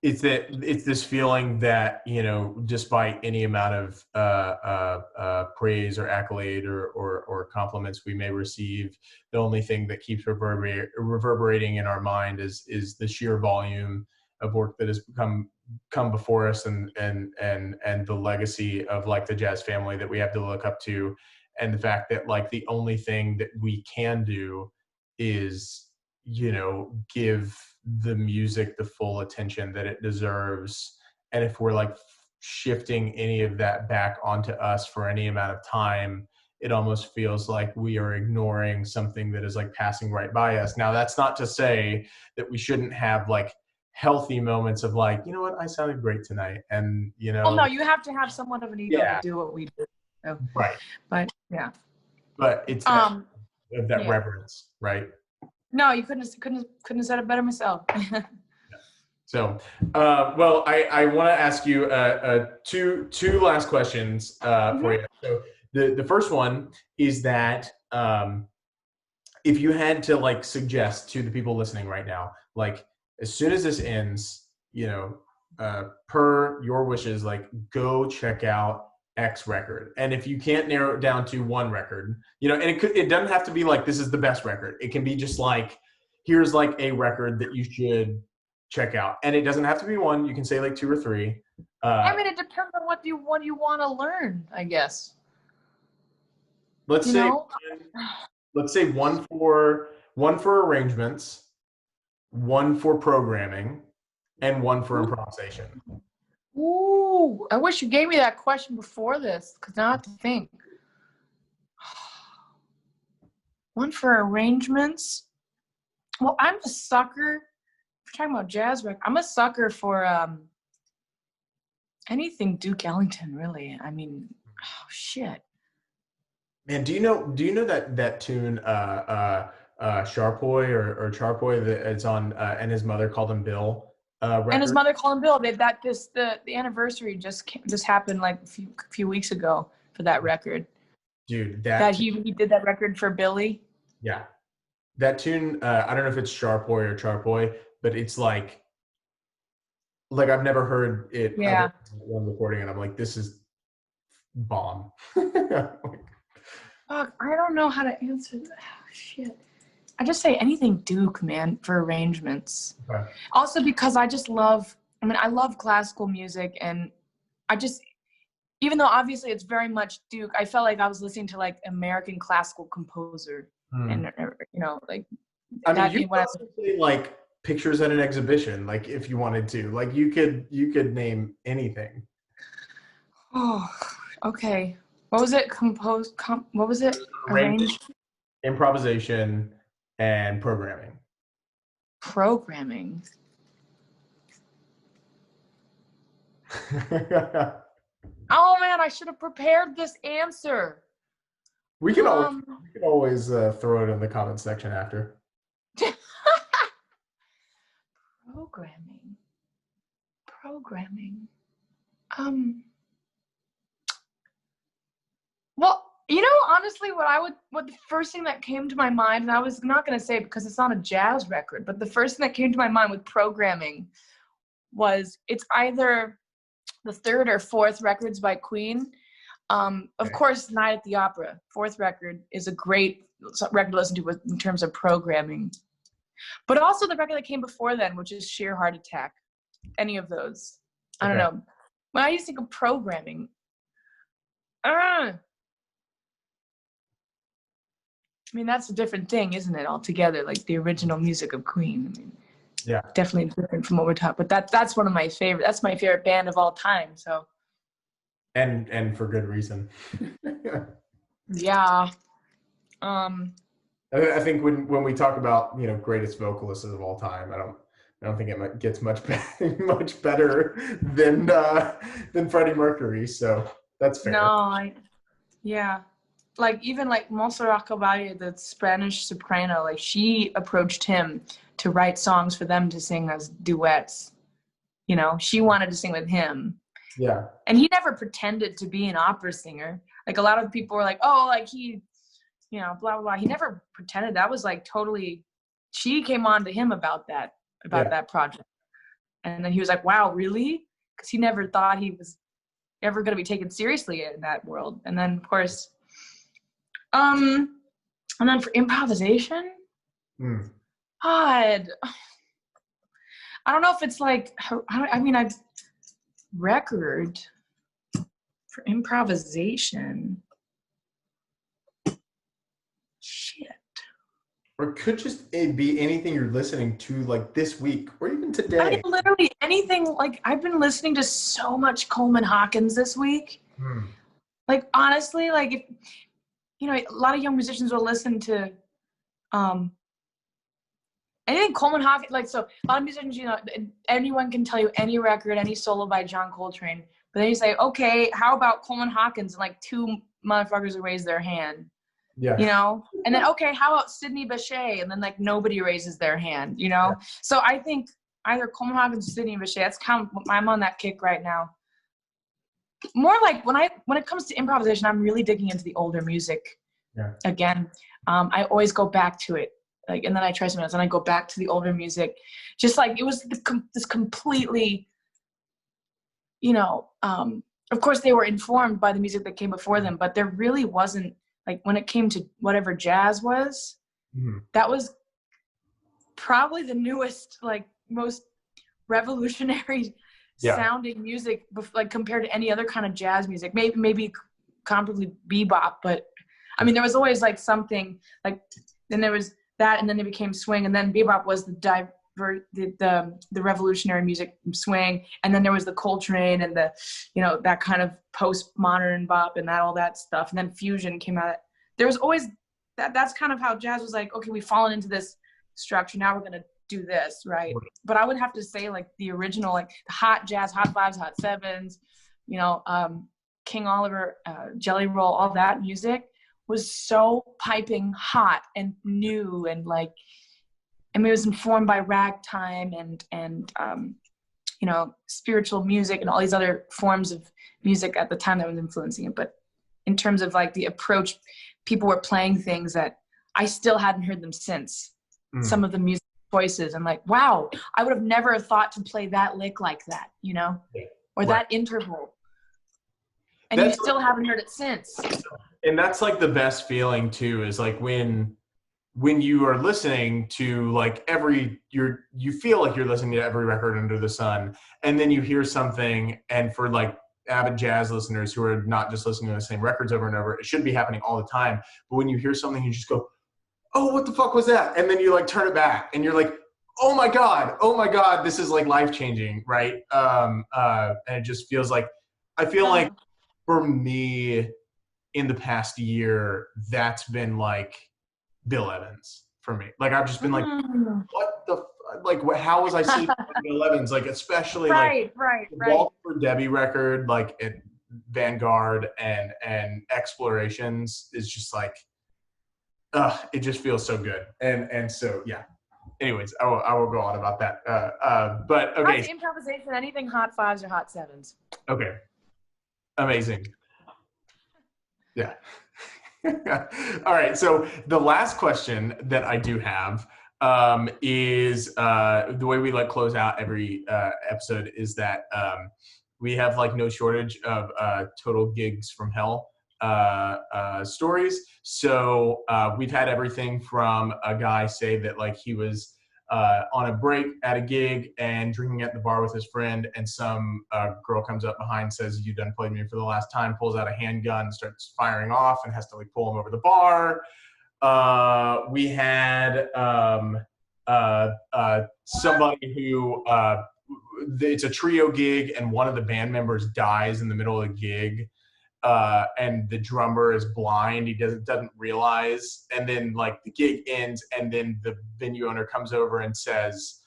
it's this feeling that, you know, despite any amount of praise or accolade or compliments we may receive, the only thing that keeps reverberating in our mind is the sheer volume of work that has come before us, and the legacy of like the jazz family that we have to look up to, and the fact that like the only thing that we can do is, you know, give the music the full attention that it deserves. And if we're like shifting any of that back onto us for any amount of time, it almost feels like we are ignoring something that is like passing right by us. Now, that's not to say that we shouldn't have like healthy moments of like, you know what, I sounded great tonight. And, you know. Well, no, you have to have somewhat of an ego to do what we do. So. Right. But yeah. But it's that reverence, right? No, you couldn't have said it better myself. So, well, I want to ask you two last questions for you. So the first one is that if you had to like suggest to the people listening right now, like as soon as this ends, you know, per your wishes, like go check out X record. And if you can't narrow it down to one record, you know, and it doesn't have to be like, this is the best record. It can be just like, here's like a record that you should check out. And it doesn't have to be one. You can say like two or three. I mean, it depends on what you want to learn, I guess. Let's say one for arrangements, one for programming, and one for improvisation. Ooh, I wish you gave me that question before this, because now I have to think. One for arrangements. Well, I'm a sucker. If you're talking about jazz record, I'm a sucker for anything Duke Ellington, really. I mean, oh shit. Man, do you know that tune Sharpoy or Charpoy that it's on and his mother called him Bill? Record? And his mother called him Bill. The anniversary just happened like a few weeks ago for that record. Dude, he did that record for Billy. Yeah, that tune. I don't know if it's Sharpoy or Charpoy, but it's like I've never heard it. Yeah. One recording, and I'm like, this is bomb. Fuck, I don't know how to answer that. Oh, shit. I just say anything Duke, man, for arrangements. Okay. Also because I love classical music, and even though obviously it's very much Duke, I felt like I was listening to like American classical composer. And, you know, like, I mean, you could say like pictures at an exhibition, like if you wanted to, like you could name anything. Oh, okay. What was it? What was it? Arranged? Improvisation and programming. Programming. Oh man, I should have prepared this answer. We can always throw it in the comment section after. Programming. Well, you know, honestly, what the first thing that came to my mind, and I was not going to say it because it's not a jazz record, but the first thing that came to my mind with programming was it's either the third or fourth records by Queen. Of course, Night at the Opera, fourth record, is a great record to listen to in terms of programming. But also the record that came before then, which is Sheer Heart Attack. Any of those. I don't know. When I used to think of programming, I mean, that's a different thing, isn't it, altogether? Like the original music of Queen. I mean, yeah, definitely different from what we're talking. But that's one of my favorite. That's my favorite band of all time. So. And for good reason. Yeah. I think when we talk about, you know, greatest vocalists of all time, I don't think it gets much better than Freddie Mercury. So that's fair. No, yeah. Like even like Montserrat Caballé, the Spanish soprano, like she approached him to write songs for them to sing as duets. You know, she wanted to sing with him. Yeah. And he never pretended to be an opera singer. Like a lot of people were like, oh, like he, you know, blah, blah, blah. He never pretended. That was like totally, she came on to him about that project. And then he was like, wow, really? Because he never thought he was ever going to be taken seriously in that world. And then, of course, and then for improvisation, God, I don't know if it's like, I've record for improvisation. Shit. Or it could just be anything you're listening to like this week or even today. I mean, literally anything. Like, I've been listening to so much Coleman Hawkins this week. Like, honestly, like, if, you know, a lot of young musicians will listen to anything Coleman Hawkins. Like, so a lot of musicians, you know, anyone can tell you any record, any solo by John Coltrane. But then you say, okay, how about Coleman Hawkins? And like 2 motherfuckers will raise their hand. Yeah. You know, and then, okay, how about Sidney Bechet? And then like nobody raises their hand, you know? Yeah. So I think either Coleman Hawkins or Sidney Bechet, that's kind of, I'm on that kick right now. More like when it comes to improvisation, I'm really digging into the older music. Yeah. Again. I always go back to it. Like, and then I try something else and I go back to the older music. Just like, it was this completely, you know, of course they were informed by the music that came before them, but there really wasn't, like, when it came to whatever jazz was, that was probably the newest, like, most revolutionary sounding music, like, compared to any other kind of jazz music. Maybe comparably bebop, but I mean, there was always like something like. Then there was that, and then it became swing, and then bebop was the revolutionary music from swing, and then there was the Coltrane and the, you know, that kind of postmodern bop and all that stuff, and then fusion came out. There was always that's kind of how jazz was like, okay, we've fallen into this structure, now we're gonna do this, right? But I would have to say, like, the original, like, the hot jazz, hot fives, hot sevens, you know, King Oliver, Jelly Roll, all that music was so piping hot and new, and like, I mean, it was informed by ragtime and you know, spiritual music and all these other forms of music at the time that was influencing it. But in terms of like the approach, people were playing things that I still hadn't heard them since. Some of the music choices, and like, wow, I would have never thought to play that lick like that, you know, or that interval. And you still haven't heard it since. And that's like the best feeling too, is like when you are listening to like you feel like you're listening to every record under the sun, and then you hear something, and for like avid jazz listeners who are not just listening to the same records over and over, it should be happening all the time. But when you hear something, you just go, oh, what the fuck was that? And then you like turn it back and you're like, oh my God, this is like life-changing, right? And it just feels like, I feel like for me in the past year, that's been like Bill Evans for me. Like, I've just been like, what the, like, how was I sleeping on Bill Evans? Like, especially right. Walk for Debbie record, like at Vanguard and Explorations is just like, it just feels so good. And so, yeah. Anyways, I will go on about that. But okay. Hot improvisation, anything hot fives or hot sevens. Okay. Amazing. Yeah. All right. So the last question that I do have is the way we like close out every episode is that we have like no shortage of total gigs from hell stories. So we've had everything from a guy say that like he was on a break at a gig and drinking at the bar with his friend, and some girl comes up behind, says, "You done played me for the last time," pulls out a handgun, starts firing off, and has to like pull him over the bar. We had somebody who it's a trio gig, and one of the band members dies in the middle of the gig. And the drummer is blind. He doesn't realize. And then like the gig ends, and then the venue owner comes over and says,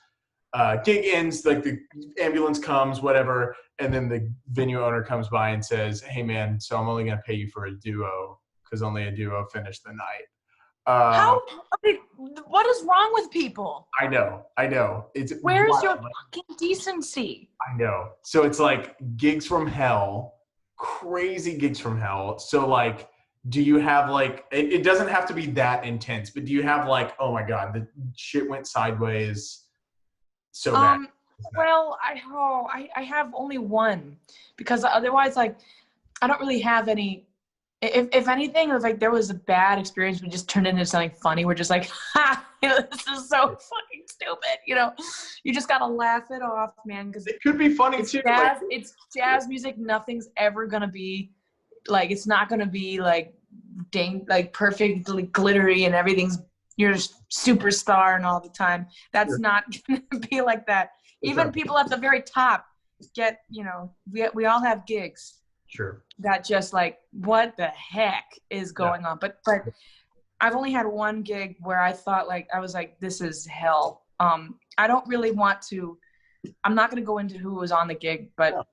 gig ends, like the ambulance comes, whatever. And then the venue owner comes by and says, "Hey man, so I'm only going to pay you for a duo because only a duo finished the night." What is wrong with people? I know. Where's your fucking decency? I know. So it's like gigs from hell. Crazy gigs from hell. So like, do you have like, it doesn't have to be that intense, but do you have like, oh my God, the shit went sideways so bad? Well, I have only one, because otherwise, like, I don't really have any. If anything, if like there was a bad experience, we just turned into something funny. We're just like, ha, this is so fucking stupid. You just gotta laugh it off, man. Because it could be funny too. It's jazz music. Nothing's ever gonna be like. It's not gonna be like perfectly glittery and everything's you're a superstar and all the time. That's not gonna be like that. Even people at the very top get. We all have gigs. Sure. That just like, what the heck is going on? But I've only had one gig where I thought I was like, this is hell. I don't really want to. I'm not going to go into who was on the gig, but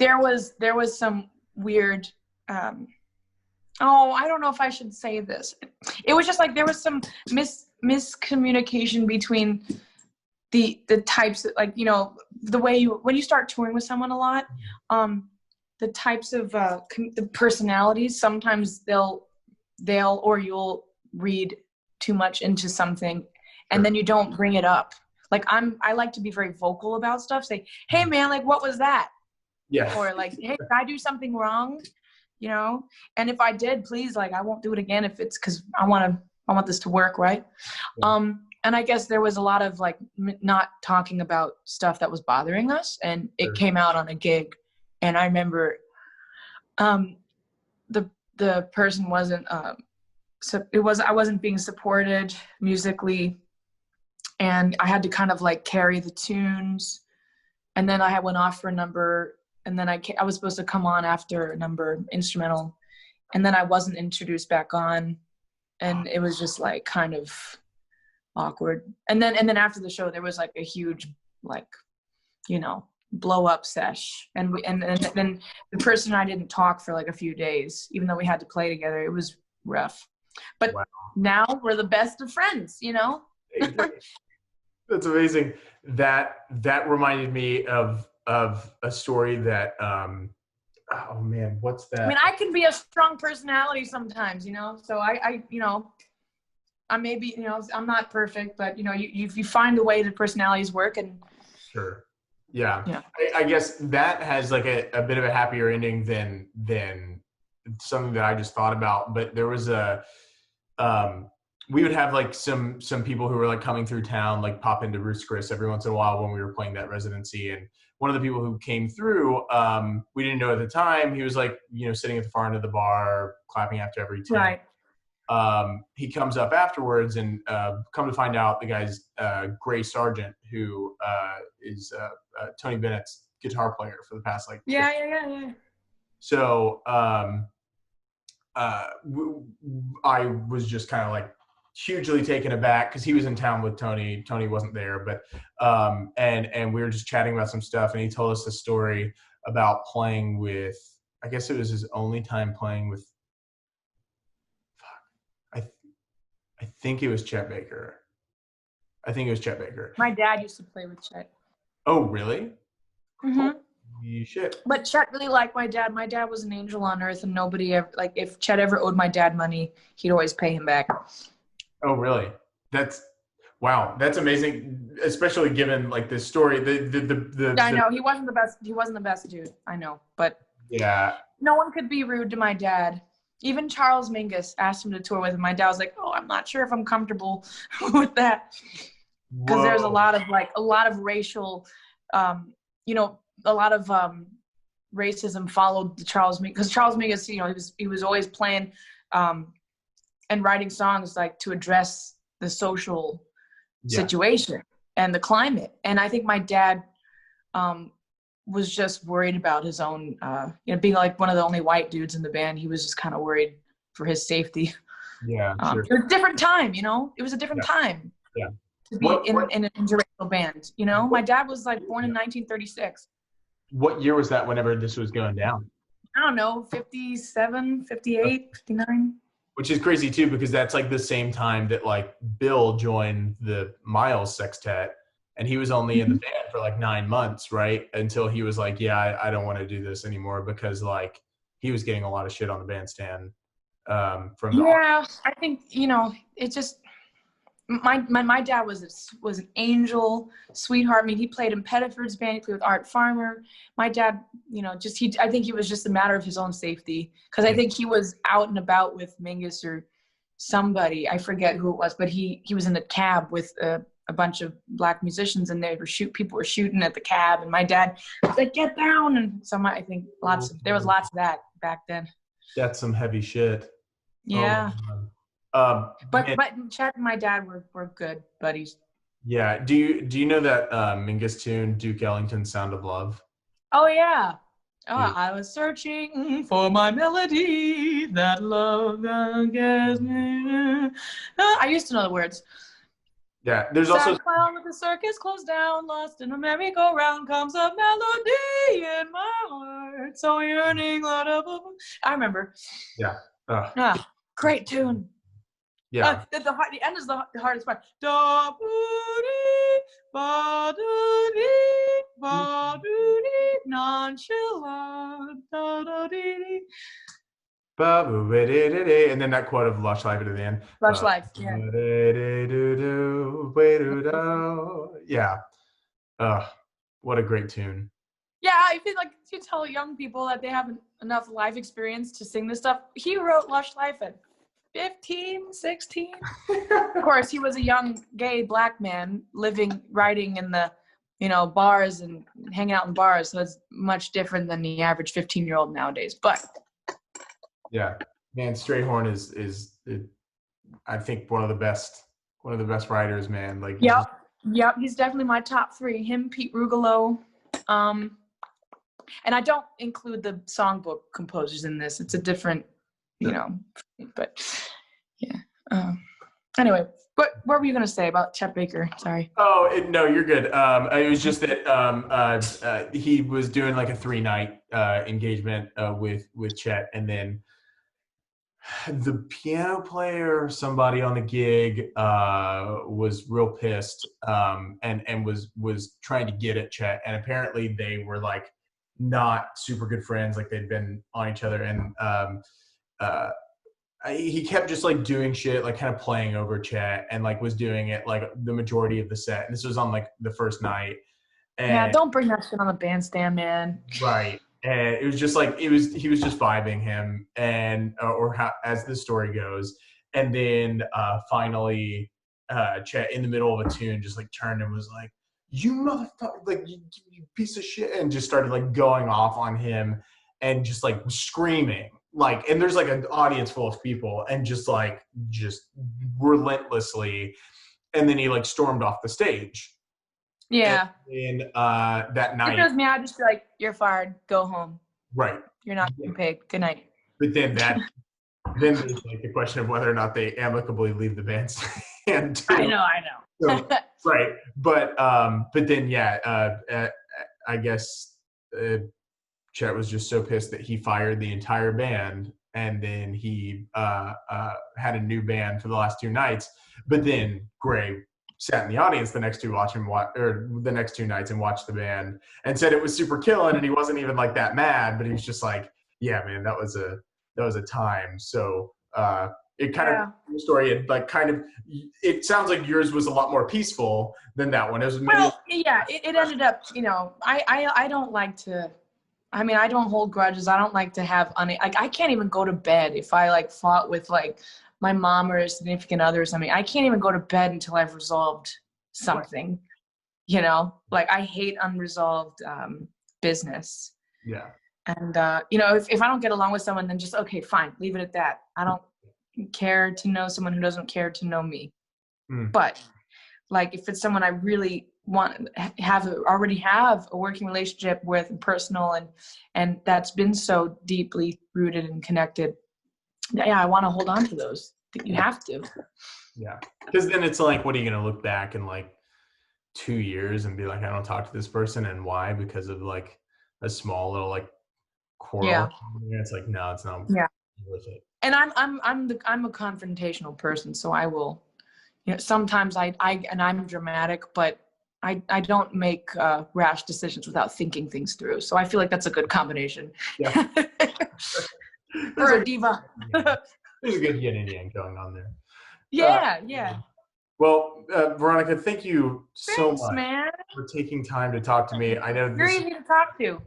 there was some weird. I don't know if I should say this. It was just like there was some miscommunication between the types that, the way when you start touring with someone a lot. The types of the personalities, sometimes they'll or you'll read too much into something and then you don't bring it up. Like I like to be very vocal about stuff. Say, hey man, like what was that? Yeah. Or like, hey, did I do something wrong? And if I did, please, I won't do it again if it's because I want this to work, right? Yeah. And I guess there was a lot of not talking about stuff that was bothering us, and it came out on a gig. And I remember the person wasn't I wasn't being supported musically, and I had to kind of carry the tunes, and then I went off for a number, and then I was supposed to come on after a number instrumental, and then I wasn't introduced back on, and it was just kind of awkward. And then after the show there was a huge blow up sesh, and then the person and I didn't talk for a few days, even though we had to play together. It was rough, but now we're the best of friends. That's amazing. That reminded me of a story that oh man, what's that? I mean, I can be a strong personality sometimes, so I may be, I'm not perfect, but you find the way that personalities work. And sure. Yeah. I guess that has a bit of a happier ending than something that I just thought about. But there was we would have some people who were coming through town, pop into Ruth's Chris every once in a while when we were playing that residency. And one of the people who came through, we didn't know at the time, he was sitting at the far end of the bar, clapping after every tune. Right. He comes up afterwards, and come to find out the guy's Gray Sargent, who is Tony Bennett's guitar player for the past Yeah. So I was just kind of hugely taken aback because he was in town with Tony. Tony wasn't there, but and we were just chatting about some stuff, and he told us a story about playing with, I guess it was his only time playing with, I think it was Chet Baker. My dad used to play with Chet. Oh, really? Mm-hmm. Holy shit. But Chet really liked my dad. My dad was an angel on earth, and nobody ever, if Chet ever owed my dad money, he'd always pay him back. Oh, really? Wow. That's amazing, especially given this story. I know he wasn't the best. He wasn't the best dude. I know, but yeah, no one could be rude to my dad. Even Charles Mingus asked him to tour with him. My dad was like, "Oh, I'm not sure if I'm comfortable with that," because there's a lot of racial, a lot of racism followed the Charles Mingus, because Charles Mingus, he was always playing and writing songs to address the social situation and the climate. And I think my dad was just worried about his own, being one of the only white dudes in the band. He was just kind of worried for his safety. Yeah, sure. It was a different time, it was a different time to be in an interracial band. My dad was born in 1936. What year was that whenever this was going down? I don't know, 57, 58, 59. Which is crazy too, because that's the same time that Bill joined the Miles Sextet, and he was only in the band for 9 months, right? Until he was yeah, I don't want to do this anymore, because he was getting a lot of shit on the bandstand from the I think it just, my dad was an angel, sweetheart. I mean, he played in Pettiford's band. He played with Art Farmer. My dad, I think he was just a matter of his own safety, because I think he was out and about with Mingus or somebody. I forget who it was, but he was in a cab with a bunch of black musicians, and people were shooting at the cab, and my dad was like, "Get down!" And so I think there was lots of that back then. That's some heavy shit. Yeah. But Chet and my dad were good buddies. Yeah. Do you know that Mingus tune, Duke Ellington's "Sound of Love"? Oh yeah. Oh, yeah. I was searching for my melody, that love that gets me. I used to know the words. Yeah, there's also clown with the circus closed down, lost in a merry-go-round, comes a melody in my heart, so yearning. I remember. Yeah. Great tune. Yeah. The end is the hardest part. Da boo-dee, ba-doo-dee, ba-doo-dee, nonchalant, da-da-dee. And then that quote of Lush Life at the end. Lush Life, yeah. Yeah. What a great tune. Yeah, I feel like you tell young people that they haven't enough life experience to sing this stuff. He wrote Lush Life at 15, 16. Of course, he was a young gay black man writing in the, bars and hanging out in bars. So it's much different than the average 15-year-old nowadays. But yeah, man, Strayhorn is I think one of the best writers, man. Like yep, he's definitely my top 3. Him, Pete Rugolo, and I don't include the songbook composers in this. It's a different, but yeah. Anyway, what were you gonna say about Chet Baker? Sorry. Oh no, you're good. It was just that he was doing like a 3-night engagement with Chet, and then the piano player or somebody on the gig was real pissed and was trying to get at Chet, and apparently they were like not super good friends, like they'd been on each other, and he kept just like doing shit, like kind of playing over Chet, and like was doing it like the majority of the set, and this was on like the first night. And, yeah, don't bring that shit on the bandstand, man. Right. And it was just like he was just vibing him, and as the story goes, and then finally Chet in the middle of a tune just like turned and was like, "You motherfucker, like you piece of shit," and just started like going off on him and just like screaming, like, and there's like an audience full of people, and just relentlessly, and then he like stormed off the stage. Yeah. And that night, if it was me, I'd just be like, "You're fired. Go home. Right. You're not getting paid. Good night." But then there's like the question of whether or not they amicably leave the bandstand. Too. I know. So, right. But then I guess Chet was just so pissed that he fired the entire band, and then he had a new band for the last 2 nights. But then Gray sat in the audience the next 2 nights and watched the band, and said it was super killing, and he wasn't even like that mad, but he was just like, "Yeah, man, that was a time." So it kind of the story, it sounds like yours was a lot more peaceful than that one. It was it ended up, I don't like to. I mean, I don't hold grudges. I don't like to have I can't even go to bed if I like fought with like my mom or a significant others. I mean, I can't even go to bed until I've resolved something, like I hate unresolved business. Yeah. And, if I don't get along with someone, then just, okay, fine, leave it at that. I don't care to know someone who doesn't care to know me. But like, if it's someone I really already have a working relationship with, and personal, and that's been so deeply rooted and connected, I want to hold on to those. You have to. Yeah. Because then it's like, what are you going to look back in like 2 years and be like, I don't talk to this person, and why? Because of like a small little like quarrel. Yeah. It's like, no, it's not worth it. And I'm a confrontational person, so I will, sometimes I'm dramatic, but I don't make rash decisions without thinking things through. So I feel like that's a good combination. Yeah. For a diva. There's a good yin and yang going on there. Yeah. Well, Veronica, thank you so Thanks, much man. for taking time to talk to me. I know You're easy to talk to.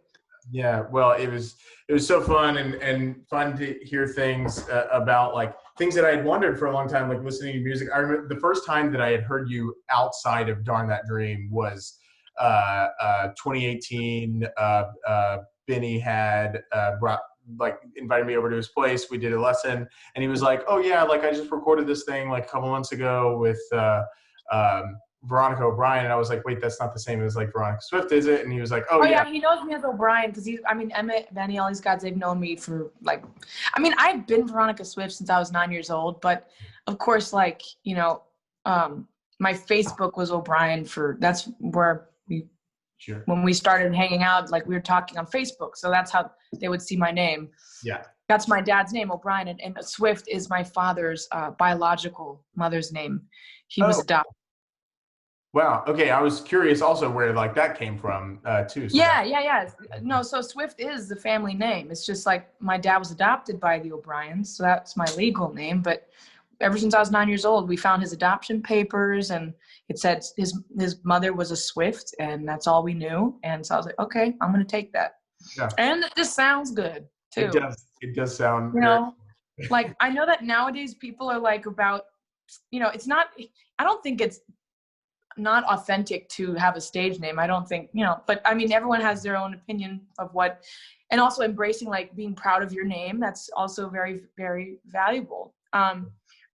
Yeah, well, it was so fun and fun to hear things about like things that I had wondered for a long time, like listening to music. I remember the first time that I had heard you outside of Darn That Dream was 2018. Benny had invited me over to his place. We did a lesson, and he was like, "Oh yeah, like I just recorded this thing like a couple months ago with Veronica O'Brien," and I was like, "Wait, that's not the same as like Veronica Swift, is it?" And he was like, "Oh yeah, he knows me as O'Brien because Emmett, Benny, all these guys, they've known me for I've been Veronica Swift since I was 9 years old, but of course, my Facebook was O'Brien that's where sure, when we started hanging out, like we were talking on Facebook, so that's how they would see my name. Yeah, that's my dad's name, O'Brien, and Swift is my father's biological mother's name. He was adopted. Wow. Okay. I was curious also where like that came from too. So Yeah. No, so Swift is the family name. It's just like my dad was adopted by the O'Briens, so that's my legal name. But ever since I was 9 years old, we found his adoption papers, and it said his mother was a Swift, and that's all we knew. And so I was like, okay, I'm going to take that. Yeah. And it just sounds good too. It does sound. Like I know that nowadays people are like about, it's not. I don't think it's not authentic to have a stage name. I don't think, but I mean, everyone has their own opinion of what, and also embracing like being proud of your name. That's also very, very valuable.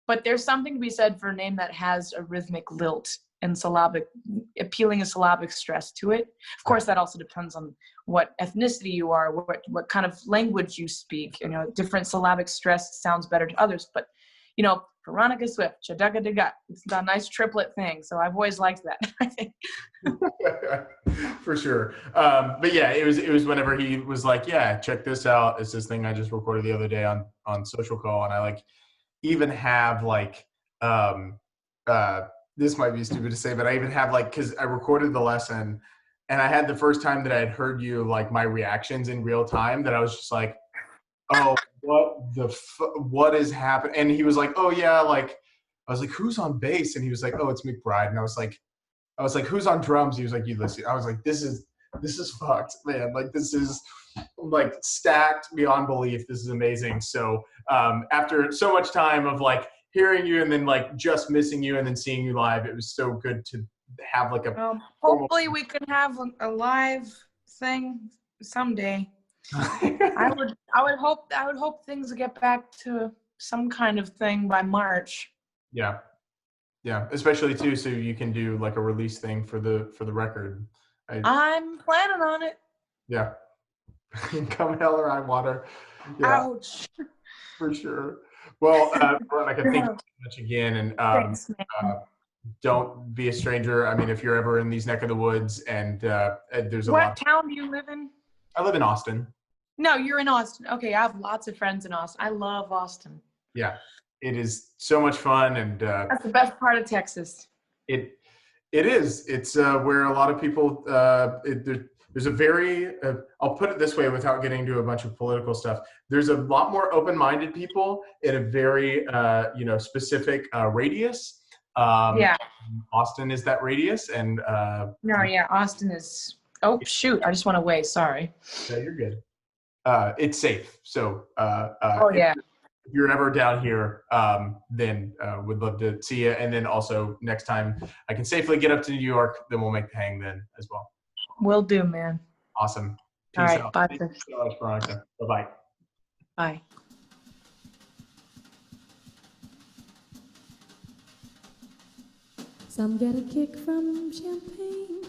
But there's something to be said for a name that has a rhythmic lilt and appealing a syllabic stress to it. Of course, that also depends on what ethnicity you are, what kind of language you speak. Different syllabic stress sounds better to others, but Veronica Swift, Chadaga-daga. It's a nice triplet thing. So I've always liked that, I think. For sure. But yeah, it was whenever he was like, yeah, check this out. It's this thing I just recorded the other day on Social Call. And I like even have like, this might be stupid to say, but I even have like, cause I recorded the lesson and I had the first time that I had heard you, like my reactions in real time, that I was just like, oh, what is happening? And he was like, oh yeah, like I was like, who's on bass? And he was like, oh, it's McBride. And I was like, who's on drums? He was like, you listen. I was like, this is fucked, man. Like this is like stacked beyond belief. This is amazing. So after so much time of like hearing you and then like just missing you and then seeing you live, it was so good to have like hopefully we can have a live thing someday. I would hope things get back to some kind of thing by March. Yeah, especially too, so you can do like a release thing for the record. I'm planning on it. Yeah. Come hell or high water. Yeah. Ouch. For sure. Well, Veronica, thank you so much again, and thanks, don't be a stranger. I mean, if you're ever in these neck of the woods, and there's a lot. What town do you live in? I live in Austin. No, you're in Austin. Okay, I have lots of friends in Austin. I love Austin. Yeah, it is so much fun, and that's the best part of Texas. It is. It's where a lot of people. There's a very. I'll put it this way without getting into a bunch of political stuff. There's a lot more open-minded people in a very specific radius. Yeah. Austin is that radius, and Austin is. Oh shoot! I just went away. Sorry. Yeah, you're good. It's safe. So, if you're ever down here, then would love to see you. And then also next time I can safely get up to New York, then we'll make the hang then as well. Will do, man. Awesome. Peace all right. Out. Bye. Thank you so much, Veronica. Bye-bye. Bye. Some get a kick from champagne.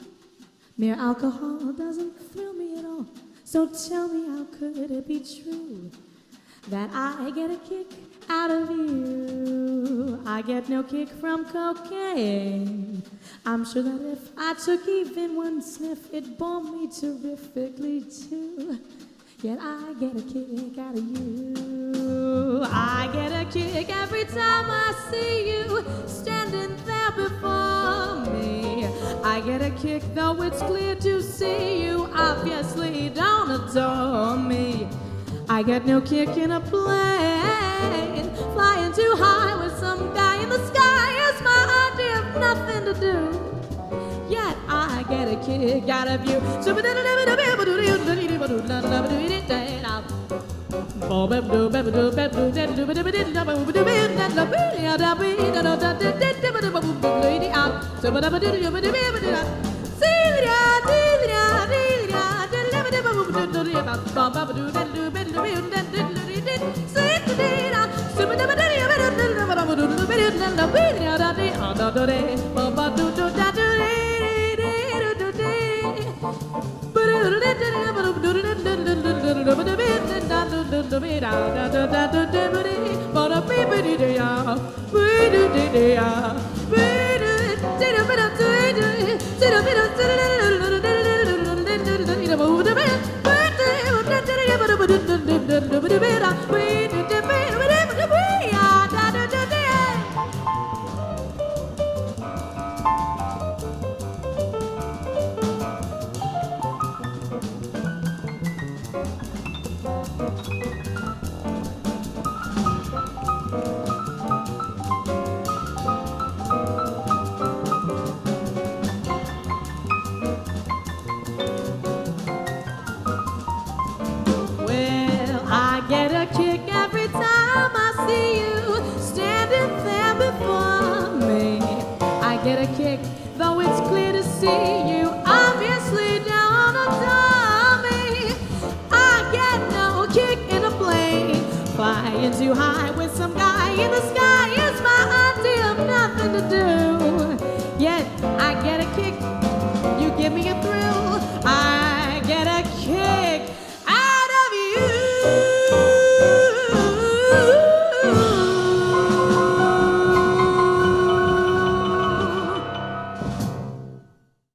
Mere alcohol doesn't thrill me at all. So tell me, how could it be true that I get a kick out of you? I get no kick from cocaine. I'm sure that if I took even one sniff, it'd bore me terrifically too. Yet I get a kick out of you. I get a kick every time I see you standing there before me. I get a kick though it's clear to see you obviously don't adore me. I get no kick in a plane flying too high with some guy in the sky as my idea nothing to do. Yet I get a kick out of you. Though it's clear to see you obviously down on dummy, I get no kick in a plane flying too high with some guy.